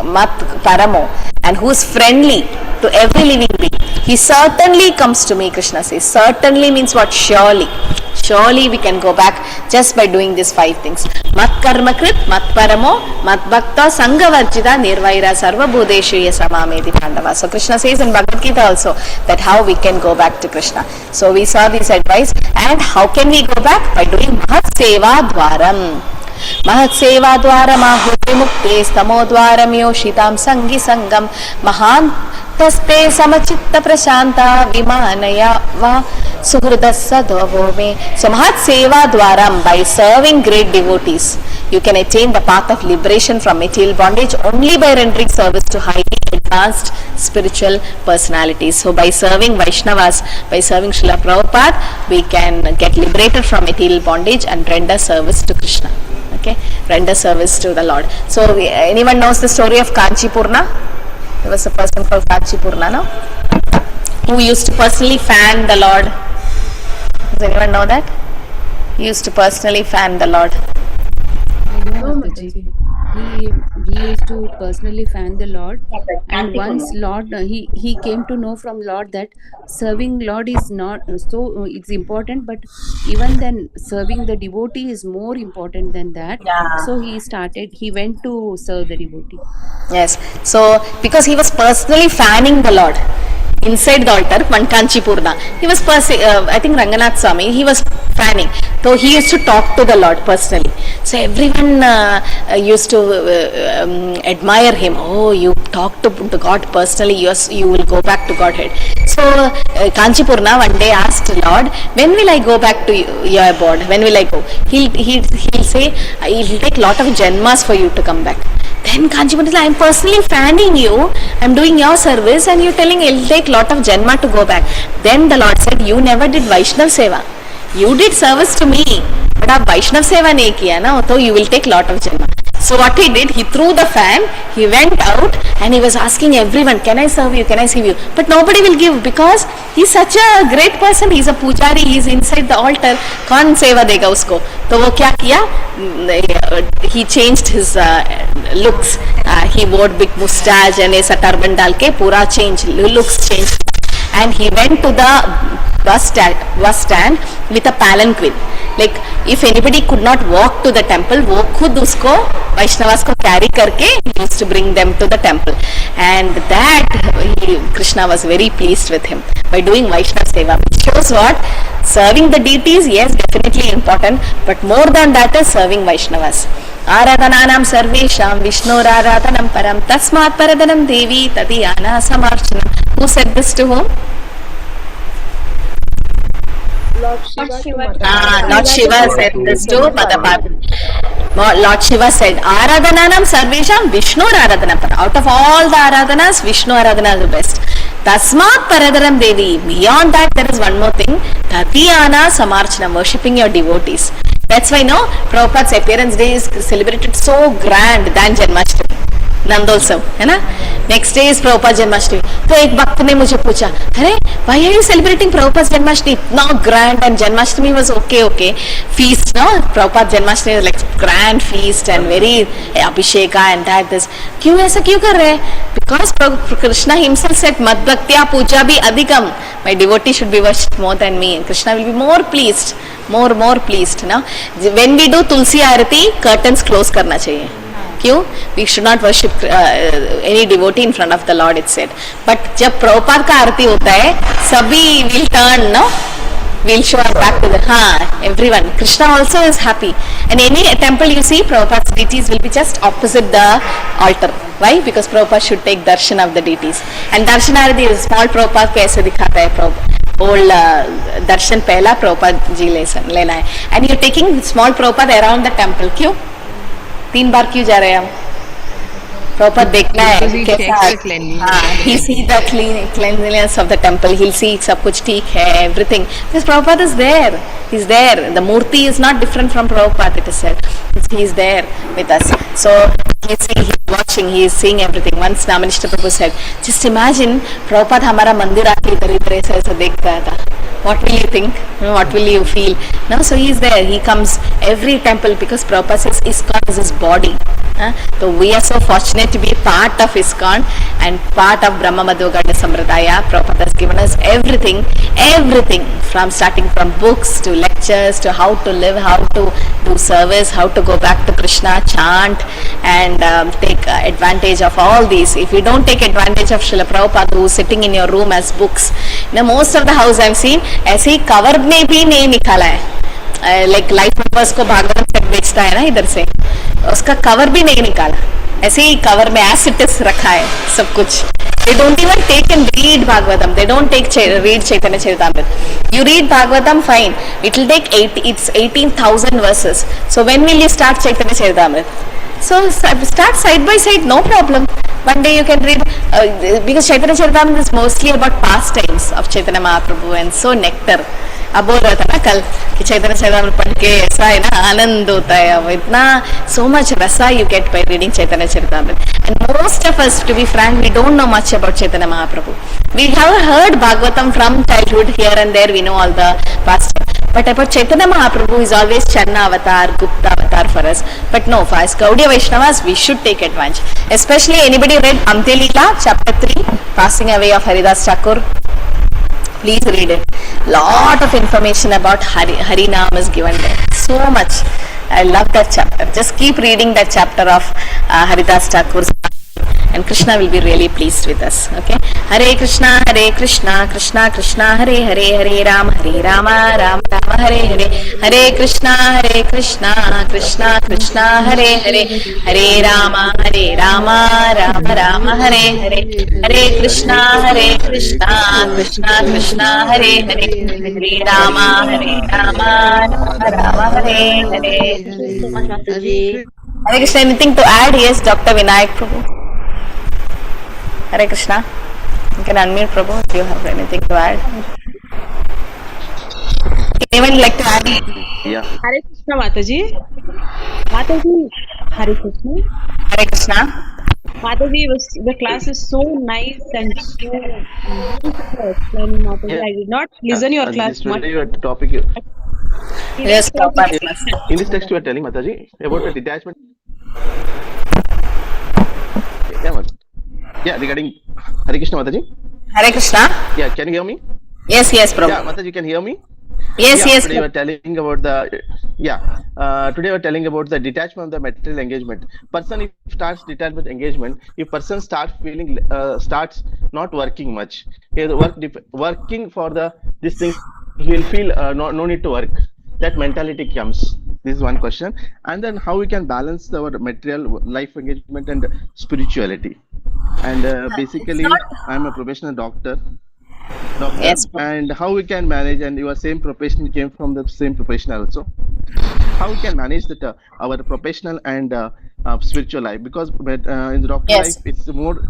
Mat paramo, and who is friendly to every living being. He certainly comes to me, Krishna says. Certainly means what? Surely. Surely we can go back just by doing these 5 things. Mat karma krit, mat paramo, mat bhakta, sanghavarjita, nirvaira, sarva bhudeshu yasamamedi pandava. So Krishna says in Bhagavad Gita also that how we can go back to Krishna. So we saw this advice, and how can we go back? By doing Mahat Seva Dwaram. Mahat Seva Dwaram ahuti mukte stamo dwaram yoshitam sangi sangam mahan taste samachitta prashanta vimanaya va suhridassa dvavome. So Mahat Seva Dwaram, by serving great devotees, you can attain the path of liberation from material bondage only by rendering service to highly advanced spiritual personalities. So by serving Vaishnavas, by serving Srila Prabhupada, we can get liberated from material bondage and render service to Krishna. Okay, render service to the Lord. So anyone knows the story of Kanchipurna? There was a person called Kanchipurna, no? Who used to personally fan the Lord. Does anyone know that? He used to personally fan the Lord. No, Mataji. He used to personally fan the Lord, and once Lord he came to know from Lord that serving Lord is not so it's important, but even then serving the devotee is more important than that. Yeah. So he went to serve the devotee. Yes. So because he was personally fanning the Lord inside the altar, Kanchipurna, he was I think Ranganath Swami, he was fanning. So he used to talk to the Lord personally. So everyone used to admire him. Oh, you talk to God personally, you will go back to Godhead. So Kanchipurna one day asked Lord, when will I go back to your abode? When will I go? He'll say, it will take lot of janmas for you to come back. Then Kanchipurna said, I am personally fanning you, I am doing your service, and you are telling it will take lot of janma to go back. Then the Lord said, you never did Vaishnav Seva. You did service to me, but आप Vaishnav Seva नहीं किया ना, तो you will take lot of janma. So what he did, he threw the fan, he went out and he was asking everyone, can I serve you, can I serve you? But nobody will give because he's such a great person, he's a pujari, he's inside the altar, कौन सेवा देगा उसको? तो वो क्या किया? He changed his looks, he wore big mustache and ऐसा turban डाल के पूरा looks changed. And he went to the bus stand with a palanquin. Like if anybody could not walk to the temple, वो खुद उसको वैष्णवास को carry करके used to bring them to the temple. And that Krishna was very pleased with him by doing Vaishnava Seva, which shows what? Serving the deities, yes, definitely important, but more than that is serving Vaishnavas. आराधनानां सर्वेषां विष्णोराराधनं परं तस्मात् परधनं देवी तदीयाना समार्चनम्. Who said this to whom? Lord Shiva. Lord Shiva said this to Mother Parvati. Lord Shiva said, Aradhananam Sarvesham Vishnu Aradhana. Out of all the Aradhanas, Vishnu Aradhana is the best. Tasmat Paradaram Devi. Beyond that, there is one more thing. Tatiyana Samarchana, worshipping your devotees. That's why no, Prabhupada's appearance day is celebrated so grand than Janmashtami. Nandotsav है ना. Next day is Prabhupada Janmashtami. तो एक भक्त ने मुझे पूछा, अरे why are you celebrating Prabhupada Janmashtami इतना grand? And Janmashtami was okay feast, no? Prabhupada Janmashtami like grand feast and very abhishek and that this. क्यों ऐसा क्यों कर रहे हैं? बिकॉज कृष्णा हिमसेल्फ सेड मद भक्त्या पूजा भी अधिकम. My devotee should be worshipped more than me. Krishna will be more pleased, more pleased. ना when we do Tulsi aarti, curtains close करना चाहिए. क्यों? We should not worship any devotee in front of the Lord, it said. But जब प्रभुपाद का आरती होता है, सभी will turn, no? We'll show our back to the, everyone. Krishna also is happy. And any temple you see, Prabhupada's deities will be just opposite the altar. Why? Because Prabhupada should take darshan of the deities. And darshanarati is small Prabhupada को ऐसे दिखाता है Prabhupada. Old darshan पहला Prabhupada जी लेना है. And you're taking small Prabhupada around the temple. क्यों? 3 बार क्यों जा रहे हैं हम? Prabhupada देखना है कैसा. He see the cleanliness of the temple. He'll see सब कुछ ठीक है, everything. Because Prabhupada is there. He's there. The murti is not different from Prabhupada, it is said. He's there with us. So he's watching. He is seeing everything. Once Namanishta Prabhu said, just imagine Prabhupada हमारा मंदिर आके इधर ऐसा देखता था. What will you think? What will you feel? No, so he is there. He comes every temple because Prabhupada says ISKCON is his body. So we are so fortunate to be part of ISKCON and part of Brahma Madhvagada Sampradaya. Prabhupada has given us everything from starting from books to lectures to how to live, how to do service, how to go back to Krishna, chant and take advantage of all these. If you don't take advantage of Srila Prabhupada who is sitting in your room as books, now most of the house I have seen ऐसे ही cover में भी नहीं निकाला है. Like life purpose को Bhagavatam set बेचता है ना, इधर से उसका कवर भी नहीं निकाला. ऐसे ही कवर में एज इट इज रखा है सब कुछ. They don't even take and read Bhagavatam. They don't read Chaitanya Charitamrita. You read Bhagavatam, fine. It will take 18,000 verses. So when will you start Chaitanya Charitamrita? So start side by side, no problem. One day you can read because Chaitanya Charitamrita is mostly about pastimes of Chaitanya Mahaprabhu and so nectar. अब बोल रहा था ना कल कि चैतन्य चरितामृत पढ़ के ऐसा है ना आनंद होता है. अब इतना so much rasa you get by reading Chaitanya Charitamrita. And most of us, to be frank, we don't know much about Chaitanya Mahaprabhu. We have heard Bhagavatam from childhood, here and there we know all the past. But about Chaitanya Mahaprabhu is always Channa avatar, Gupta avatar for us. But no, for us Gaudiya Vaishnavas, we should take advantage. Especially anybody read Amte Leela, chapter 3, Passing Away of Haridas Thakur? Please read it. Lot of information about Harinam is given there. So much. I love that chapter. Just keep reading that chapter of Haridas Thakur's and Krishna will be really pleased with us. Okay, Hare Krishna, Krishna Krishna, Hare Hare, Hare Rama, Rama Rama, Hare Hare, Hare Krishna, Krishna Krishna, Hare Hare, Hare Rama, Rama Rama, Hare Hare, Hare Krishna, Krishna Krishna, Hare Hare, Hare Rama, Rama Rama, Hare Hare. Thank you so much, Mataji. Hare Krishna, anything to add? Yes, Dr. Vinayak Prabhu. Hare Krishna. You can unmute Prabhu if you have anything to add. Anyone like to add? Yeah. Hare Krishna, Mataji. Mataji, Hare Krishna. Hare Krishna. Mataji, the class is so nice and so beautiful explaining, Mataji. Yeah. I did not listen your class This much. your topic. Yes, Prabhupada. In this text, you are telling Mataji about the detachment. Yeah, regarding Hare Krishna, Mataji. Hare Krishna. Yeah, can you hear me? Yes, Prabhu. Yeah, Mataji, can you hear me? Yes. Today we are telling about the today we are telling about the detachment of the material engagement. Person if starts detachment engagement, if person starts feeling starts not working much, working for this thing, he will feel no need to work. That mentality comes. This is one question. And then how we can balance our material life engagement and spirituality. And basically, I'm a professional doctor. Yes. And how we can manage, and your same profession came from the same profession also. How we can manage that our professional and spiritual life, because in the doctor life it's more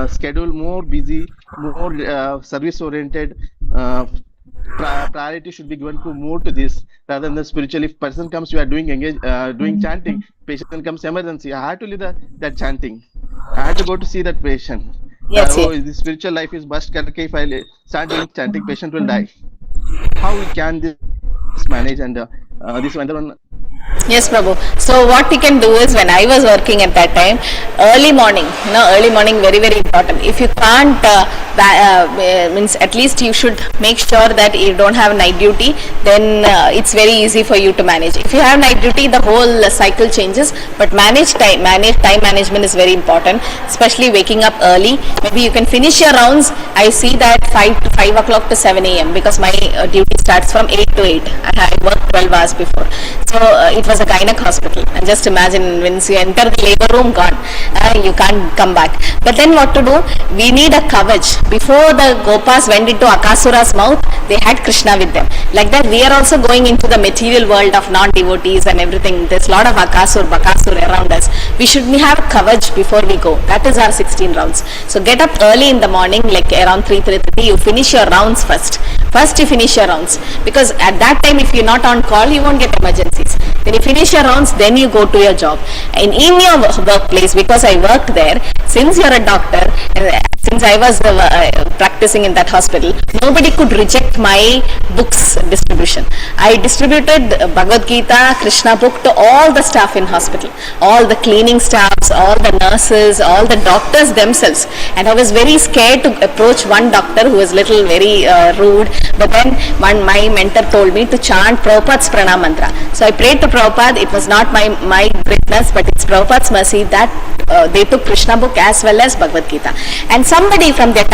schedule, more busy, more service oriented. Priority should be given more to this rather than the spiritual. If person comes, you are doing doing chanting, patient comes emergency, I have to leave that chanting, I have to go to see that patient. The spiritual life is must karke, if I start doing chanting, patient will die. How we can this manage? And this one. Yes, Prabhu. So what we can do is, when I was working at that time, early morning, very, very important. If you can't, means at least you should make sure that you don't have night duty, then it's very easy for you to manage. If you have night duty, the whole cycle changes, but time management is very important, especially waking up early. Maybe you can finish your rounds. I see that 5 o'clock to 7 a.m. because my duty starts from 8 to 8. I worked 12 hours before. So it was a gynec hospital, and just imagine once you enter the labor room, gone, you can't come back. But then what to do? We need a kavach. Before the Gopas went into Akasura's mouth, they had Krishna with them. Like that, we are also going into the material world of non-devotees and everything. There's a lot of Bakasur around us. We should have a kavach before we go. That is our 16 rounds. So get up early in the morning, like around 3:30. You finish your rounds first. First you finish your rounds, because at that time, if you're not on call, you won't get emergencies. Then you finish your rounds, then you go to your job. And in your workplace, because I worked there, since you're a doctor, since I was practicing in that hospital, nobody could reject my books distribution. I distributed Bhagavad Gita, Krishna book to all the staff in hospital, all the cleaning staffs, all the nurses, all the doctors themselves. And I was very scared to approach one doctor who was very rude. But then my mentor told me to chant Prabhupada's Pranam Mantra. So I prayed to Prabhupada. It was not my greatness, but it's Prabhupada's mercy that they took Krishna book as well as Bhagavad Gita. And somebody from their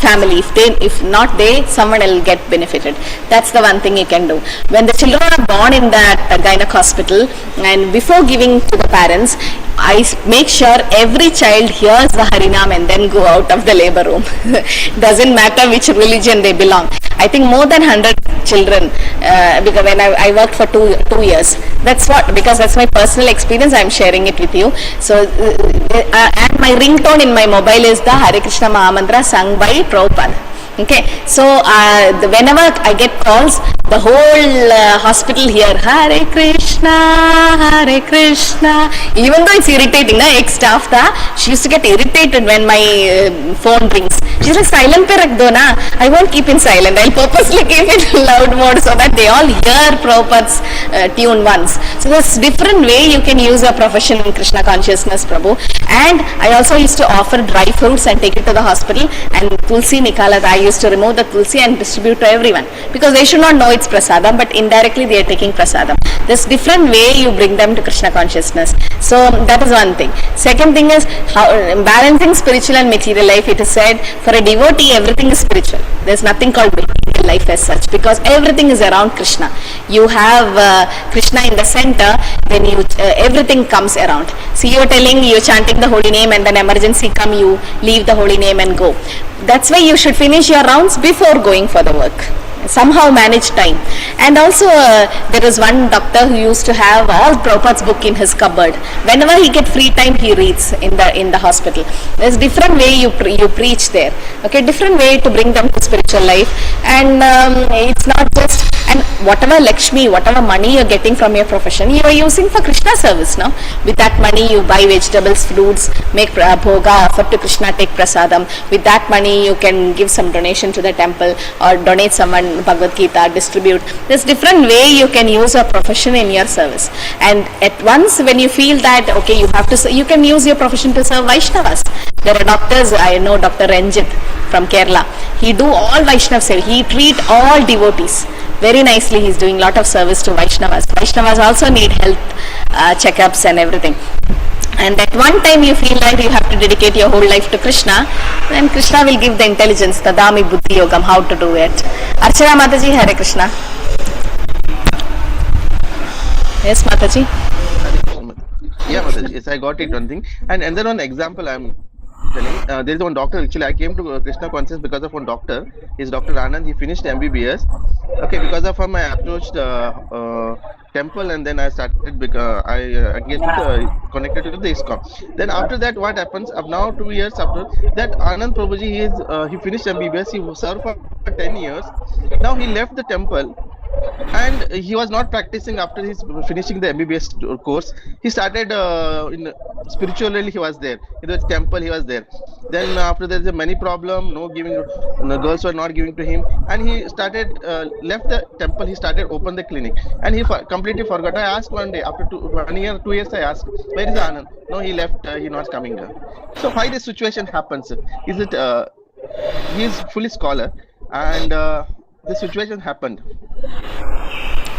family, if not they, someone will get benefited. That's the one thing you can do. When the children are born in that gynec hospital, and before giving to the parents, I make sure every child hears the Harinam and then go out of the labor room. Doesn't matter which religion they belong. I think more than 100 children, because when I worked for 2 years. Because that's my personal experience, I'm sharing it with you. So, and my ringtone in my mobile is the Hare Krishna Mahamantra sung by Prabhupada. Okay, so whenever I get calls, the whole hospital here, Hare Krishna, even though it's irritating, ex-staff, she used to get irritated when my phone rings. She's like, silent pe rakh do na. I won't keep in silent, I'll purposely keep it in loud mode so that they all hear Prabhupada's tune once. So there's different way you can use a profession in Krishna consciousness, Prabhu. And I also used to offer dry fruits and take it to the hospital, and tulsi nikalat. I used to remove the tulsi and distribute to everyone, because they should not know it's prasadam, but indirectly they are taking prasadam. There's different way you bring them to Krishna consciousness. So that is one thing. Second thing is how balancing spiritual and material life. It is said for a devotee everything is spiritual. There is nothing called material life as such, because everything is around Krishna. You have Krishna in the center, then you everything comes around. See, you are telling, you are chanting the holy name, and then emergency come, you leave the holy name and go. That's why you should finish your rounds before going for the work. Somehow manage time. And also there is one doctor who used to have all Prabhupada's book in his cupboard. Whenever he get free time, he reads in the hospital. There's different way you preach there. Okay, different way to bring them to spiritual life. And it's not just, and whatever Lakshmi, whatever money you're getting from your profession, you are using for Krishna service now. With that money you buy vegetables, fruits, make bhoga, offer to Krishna, take prasadam. With that money you can give some donation to the temple, or donate someone Bhagavad Gita, distribute. There's different way you can use a profession in your service. And at once when you feel that okay, you have to, you can use your profession to serve Vaishnavas. There are doctors, I know Dr. Ranjit from Kerala. He do all Vaishnav service. He treat all devotees very nicely. He's doing lot of service to Vaishnavas. Vaishnavas also need health checkups and everything. And at one time you feel like you have to dedicate your whole life to Krishna, then Krishna will give the intelligence, Tadami Buddhi Yogam, how to do it. Archana Mataji, Hare Krishna. Yes, Mataji. Yeah, Mataji. Yes, I got it, one thing. And then one example I'm telling. There is one doctor, actually I came to Krishna consciousness because of one doctor. He's Dr. Anand. He finished MBBS. Okay, because of him I approached temple, and then I started I get connected to the ISKCON. Then after that, what happens? Now 2 years after that, Anand Prabhuji, he finished MBBS. He served for 10 years. Now he left the temple, and he was not practicing after his finishing the MBBS course. He started in spiritually, he was there in the temple, he was there. Then after there is a money problem, no giving, the girls were not giving to him, and he started left the temple. He started open the clinic, and he completely forgot. I asked one day after 2 years, I asked, where is Anand? No, he left, he not coming. So why this situation happens? Is it he is fully scholar, and the situation happened.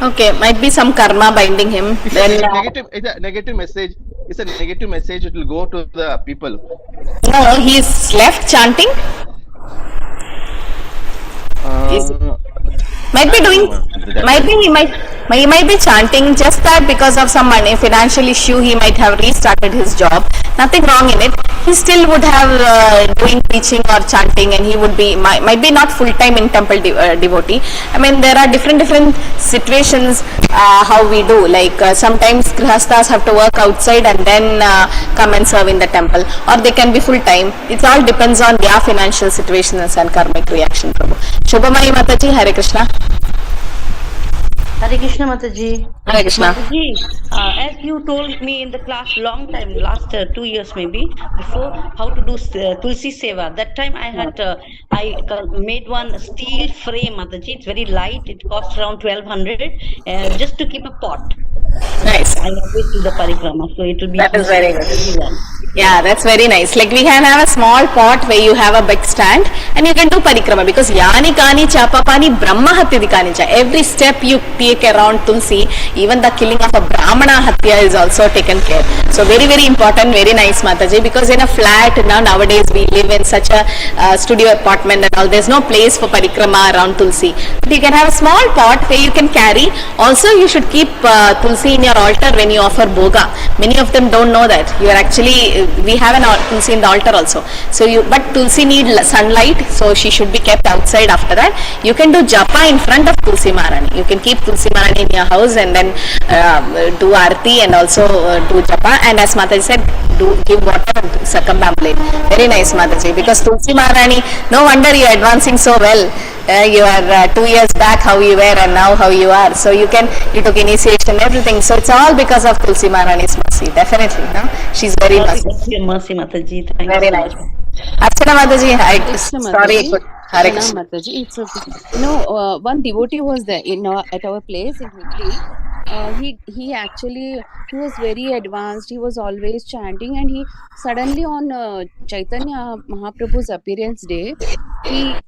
Okay, might be some karma binding him. Then it's a negative message. It's a negative message. It will go to the people. No, he's left chanting. Might be doing. He might be chanting, just that because of some money financial issue he might have restarted his job. Nothing wrong in it. He still would have doing preaching or chanting, and he would be might be not full time in temple devotee. I mean, there are different situations how we do. Like sometimes grihasthas have to work outside and then come and serve in the temple, or they can be full time. It all depends on their financial situations and karmic reaction. Prabhu. Shubhamai Mataji, Hare Krishna. Hare Krishna Mataji. Hare Krishna. Mataji, as you told me in the class long time, last 2 years maybe, before, how to do Tulsi Seva. That time I had, I made one steel frame, Mataji. It's very light. It costs around 1200 just to keep a pot. Nice. I always do the parikrama, so it will be. That is very good. Yeah, that's very nice. Like we can have a small pot where you have a big stand and you can do parikrama, because yani kani chapa pani brahma hatya kani cha. Every step you take around Tulsi, even the killing of a brahmana hatya is also taken care. So very, very important, very nice Mataji, because in a flat nowadays we live in such a studio apartment and all, there's no place for parikrama around Tulsi. But you can have a small pot where you can carry. Also you should keep Tulsi in your altar when you offer bhoga. Many of them don't know that. You are actually, we have an Tulsi in the altar also. So but Tulsi need sunlight, so she should be kept outside after that. You can do japa in front of Tulsi Maharani. You can keep Tulsi Maharani in your house and then do arti and also do japa. And as Mataji said, give water and circumambulate. Very nice Mataji, because Tulsi Maharani, no wonder you are advancing so well. You are 2 years back how you were and now how you are. So you took initiation, everything. So it's all because of Tulsi Maharani's mercy. Definitely, no? She's very mercy. Mercy, Mataji. Thank very you. Nice. Archana Mataji, sorry. Hare Krishna. Mataji, it's okay. One devotee was there at our place in Hooghly. He actually, he was very advanced. He was always chanting, and he suddenly on Chaitanya Mahaprabhu's appearance day,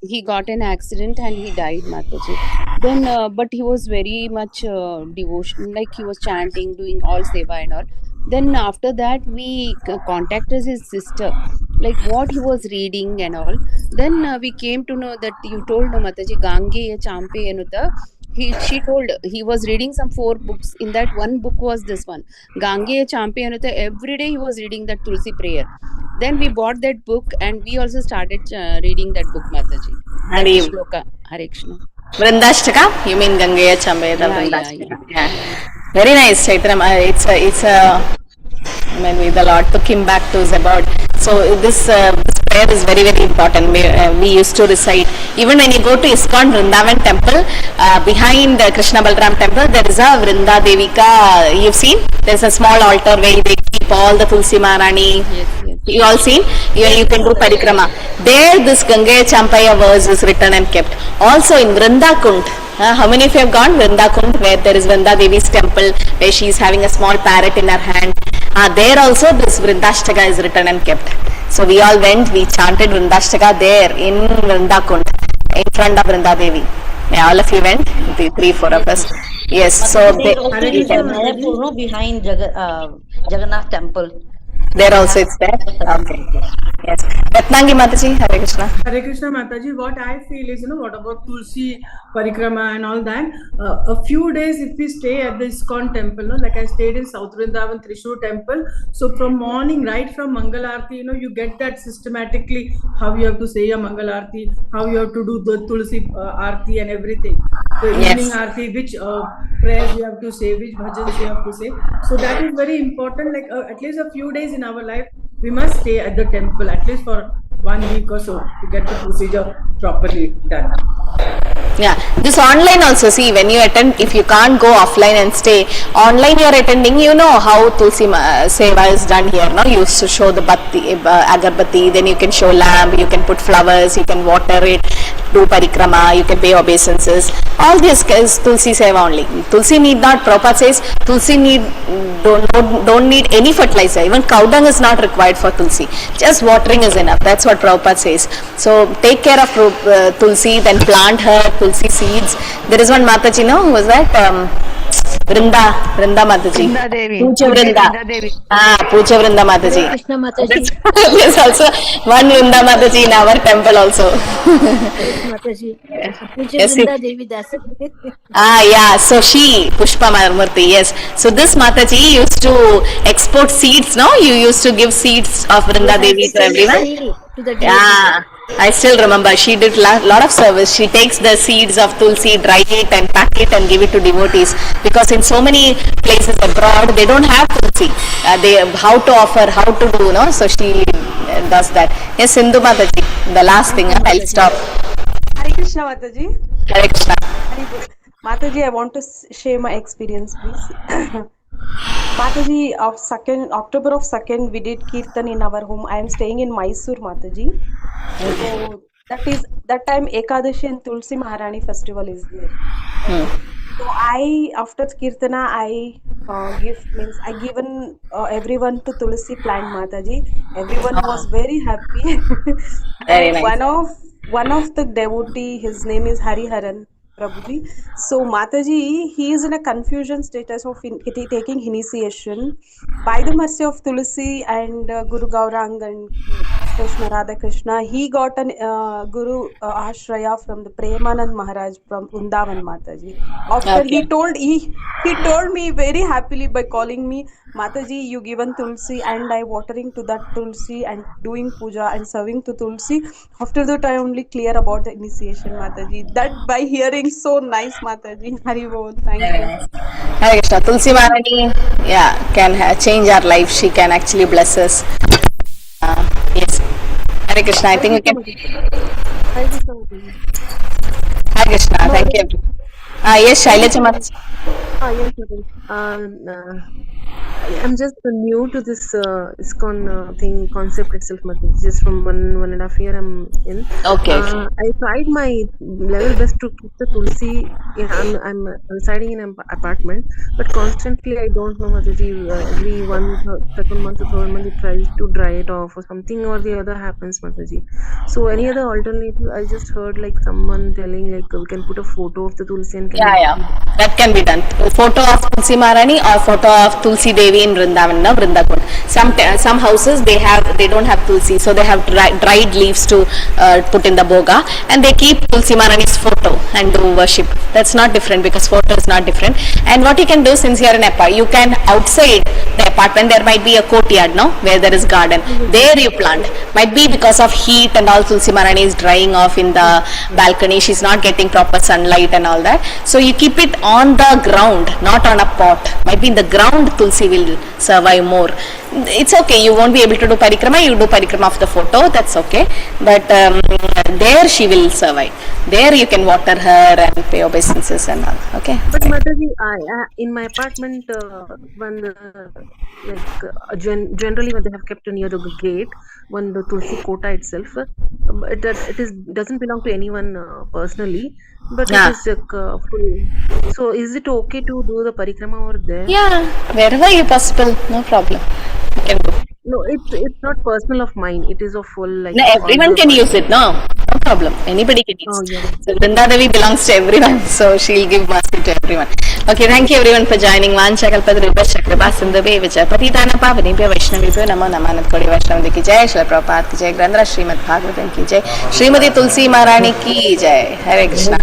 he got an accident and he died, Mataji. Then, but he was very much devotion, like he was chanting, doing all seva and all. Then after that we contacted his sister, like what he was reading and all. Then we came to know that you told no Mataji Gange Champe Enuta. She told he was reading some 4 books. In that one book was this one, Gange Champe Enuta. Every day he was reading that Tulsi prayer. Then we bought that book and we also started reading that book, Mataji. That Hari shloka. Hare Krishna. Vrindashtaka? You mean Gangeya Chambeda Yeah. Vrindashtaka? Yeah. Very nice, Chaitanya. It's a when the Lord took him back to Zabad. So this prayer is very, very important. We used to recite. Even when you go to ISKCON Vrindavan temple, behind the Krishna Balram temple, there is a Vrinda Devika. You've seen? There's a small altar where they keep all the Tulsi Maharani. Yes. You all seen? You can do parikrama. There this Gangeya Champaya verse is written and kept. Also in Vrinda Kund. How many of you have gone Vrinda Kund, where there is Vrinda Devi's temple, where she is having a small parrot in her hand? There also this Vrindashtaka is written and kept. So we all went, we chanted Vrindashtaka there in Vrinda Kund, in front of Vrinda Devi. All of you went, the 3-4 of us. Yes, so there also is Mayapur, no, behind Jagannath temple. There also it's there. Okay. Yes. Ratnangi Mataji, Hare Krishna. Hare Krishna Mataji. What I feel is, what about Tulsi Parikrama and all that? A few days if we stay at the ISKCON temple, like I stayed in South Vrindavan Trishur temple. So from morning, right from Mangal Aarti, you get that systematically how you have to say a Mangal Aarti, how you have to do the Tulsi Aarti and everything. The evening Aarti, which prayers you have to say, which bhajans you have to say. So that is very important. Like at least a few days in our life, we must stay at the temple at least for 1 week or so to get the procedure properly done. Yeah, this online also, see, when you attend, if you can't go offline and stay, online you are attending, you know how Tulsi Seva is done here, no? You used to show the batti, agarbatti, then you can show lamp, you can put flowers, you can water it, do parikrama, you can pay obeisances. All this is Tulsi Seva only. Tulsi need not, Prabhupada says, Tulsi don't need any fertilizer. Even cow dung is not required for Tulsi. Just watering is enough. That's what Prabhupada says. So take care of Tulsi, then plant her Tulsi seeds. There is one Mataji, no? Who was that? Vrinda Mataji. Vrinda Devi. Puja Vrinda. Puja Vrinda Mataji. Krishna Mataji. There's also one Vrinda Mataji in our temple also. Mataji. Puja Vrinda Devi Dasi. Yeah. So she, Pushpa Murthy, yes. So this Mataji used to export seeds, no? You used to give seeds of Vrinda Devi to everyone. Yeah. I still remember she did lot of service. She takes the seeds of Tulsi, dry it and pack it and give it to devotees, because in so many places abroad they don't have Tulsi. How to offer, how to do, no? So she does that. Yes, Sindhu Mataji, the last thing, I'll stop. Hare Krishna Mataji. Hare Krishna. Mataji, I want to share my experience, please. Mataji, October of 2nd, we did Kirtan in our home. I am staying in Mysore, Mataji. So that time Ekadashi and Tulsi Maharani festival is there. So after Kirtana, I given everyone to Tulsi plant, Mataji. Everyone was very happy. Very nice. One of the devotee, his name is Hariharan Prabhuji. So Mataji, he is in a confusion status of taking initiation. By the mercy of Tulsi and Guru Gaurang and Krishna, Radha Krishna, he got an Guru Ashraya from the Premanand Maharaj from Vrindavan, Mataji. After he told me very happily by calling me, Mataji, you given Tulsi and I watering to that Tulsi and doing puja and serving to Tulsi. After that I only clear about the initiation, Mataji. That by hearing so nice, Mataji. Haribol, thank you. Hare Krishna. Tulsi Maharani, can change our life. She can actually bless us. Yes. Hare Krishna. I think we can. Hare Krishna. Hare Krishna. Thank you. Yes, Shailaja Mataji. Yes, I'm just new to this ISKCON concept itself, just from one and a half year I'm in. Okay. I tried my level best to keep the Tulsi. I'm residing in an apartment, but constantly I don't know, Mataji, every second month or third month it tries to dry it off or something or the other happens, Mataji. So any other alternative? I just heard like someone telling like we can put a photo of the Tulsi and that can be done. photo of Tulsi Maharani or photo of Tulsi Devi in Vrindavan, no, Vrindakund. Some houses they don't have Tulsi, so they have dried leaves to put in the boga, and they keep Tulsi Maharani's photo and do worship. That's not different because photo is not different. And what you can do, since you are in Nepal, you can outside the apartment there might be a courtyard, no, where there is garden. There you plant. Might be because of heat and all, Tulsi Maharani is drying off in the balcony. She's not getting proper sunlight and all that. So you keep it on the ground, not on a pot. Might be in the ground, Tulsi will survive more. It's okay. You won't be able to do parikrama. You do parikrama of the photo. That's okay. But there she will survive. There you can water her and pay obeisances and all. Okay. But Mataji, in my apartment, generally when they have kept near the gate, the Tulsi Kota itself, doesn't belong to anyone personally, but Yeah. it is full. So is it okay to do the parikrama over there? Yeah, wherever you possible, no problem. You can do. No, it's not personal of mine. It is of full like. No, everyone can use it. No problem. Anybody can use. Oh, yeah. So Vrinda Devi belongs to everyone, so she'll give mercy to everyone. Okay, thank you everyone for joining. Vancha kalpadrupa chakrapa sindhube vichapati dana pavanibhyo vaishnavibhyo namo namanat kodi vaishnavdi ki jai, Srila Prabhupada ki jai, Grandhara Srimad Bhagavatam ki jai, Srimati Tulsi Maharani ki jai. Hare Krishna.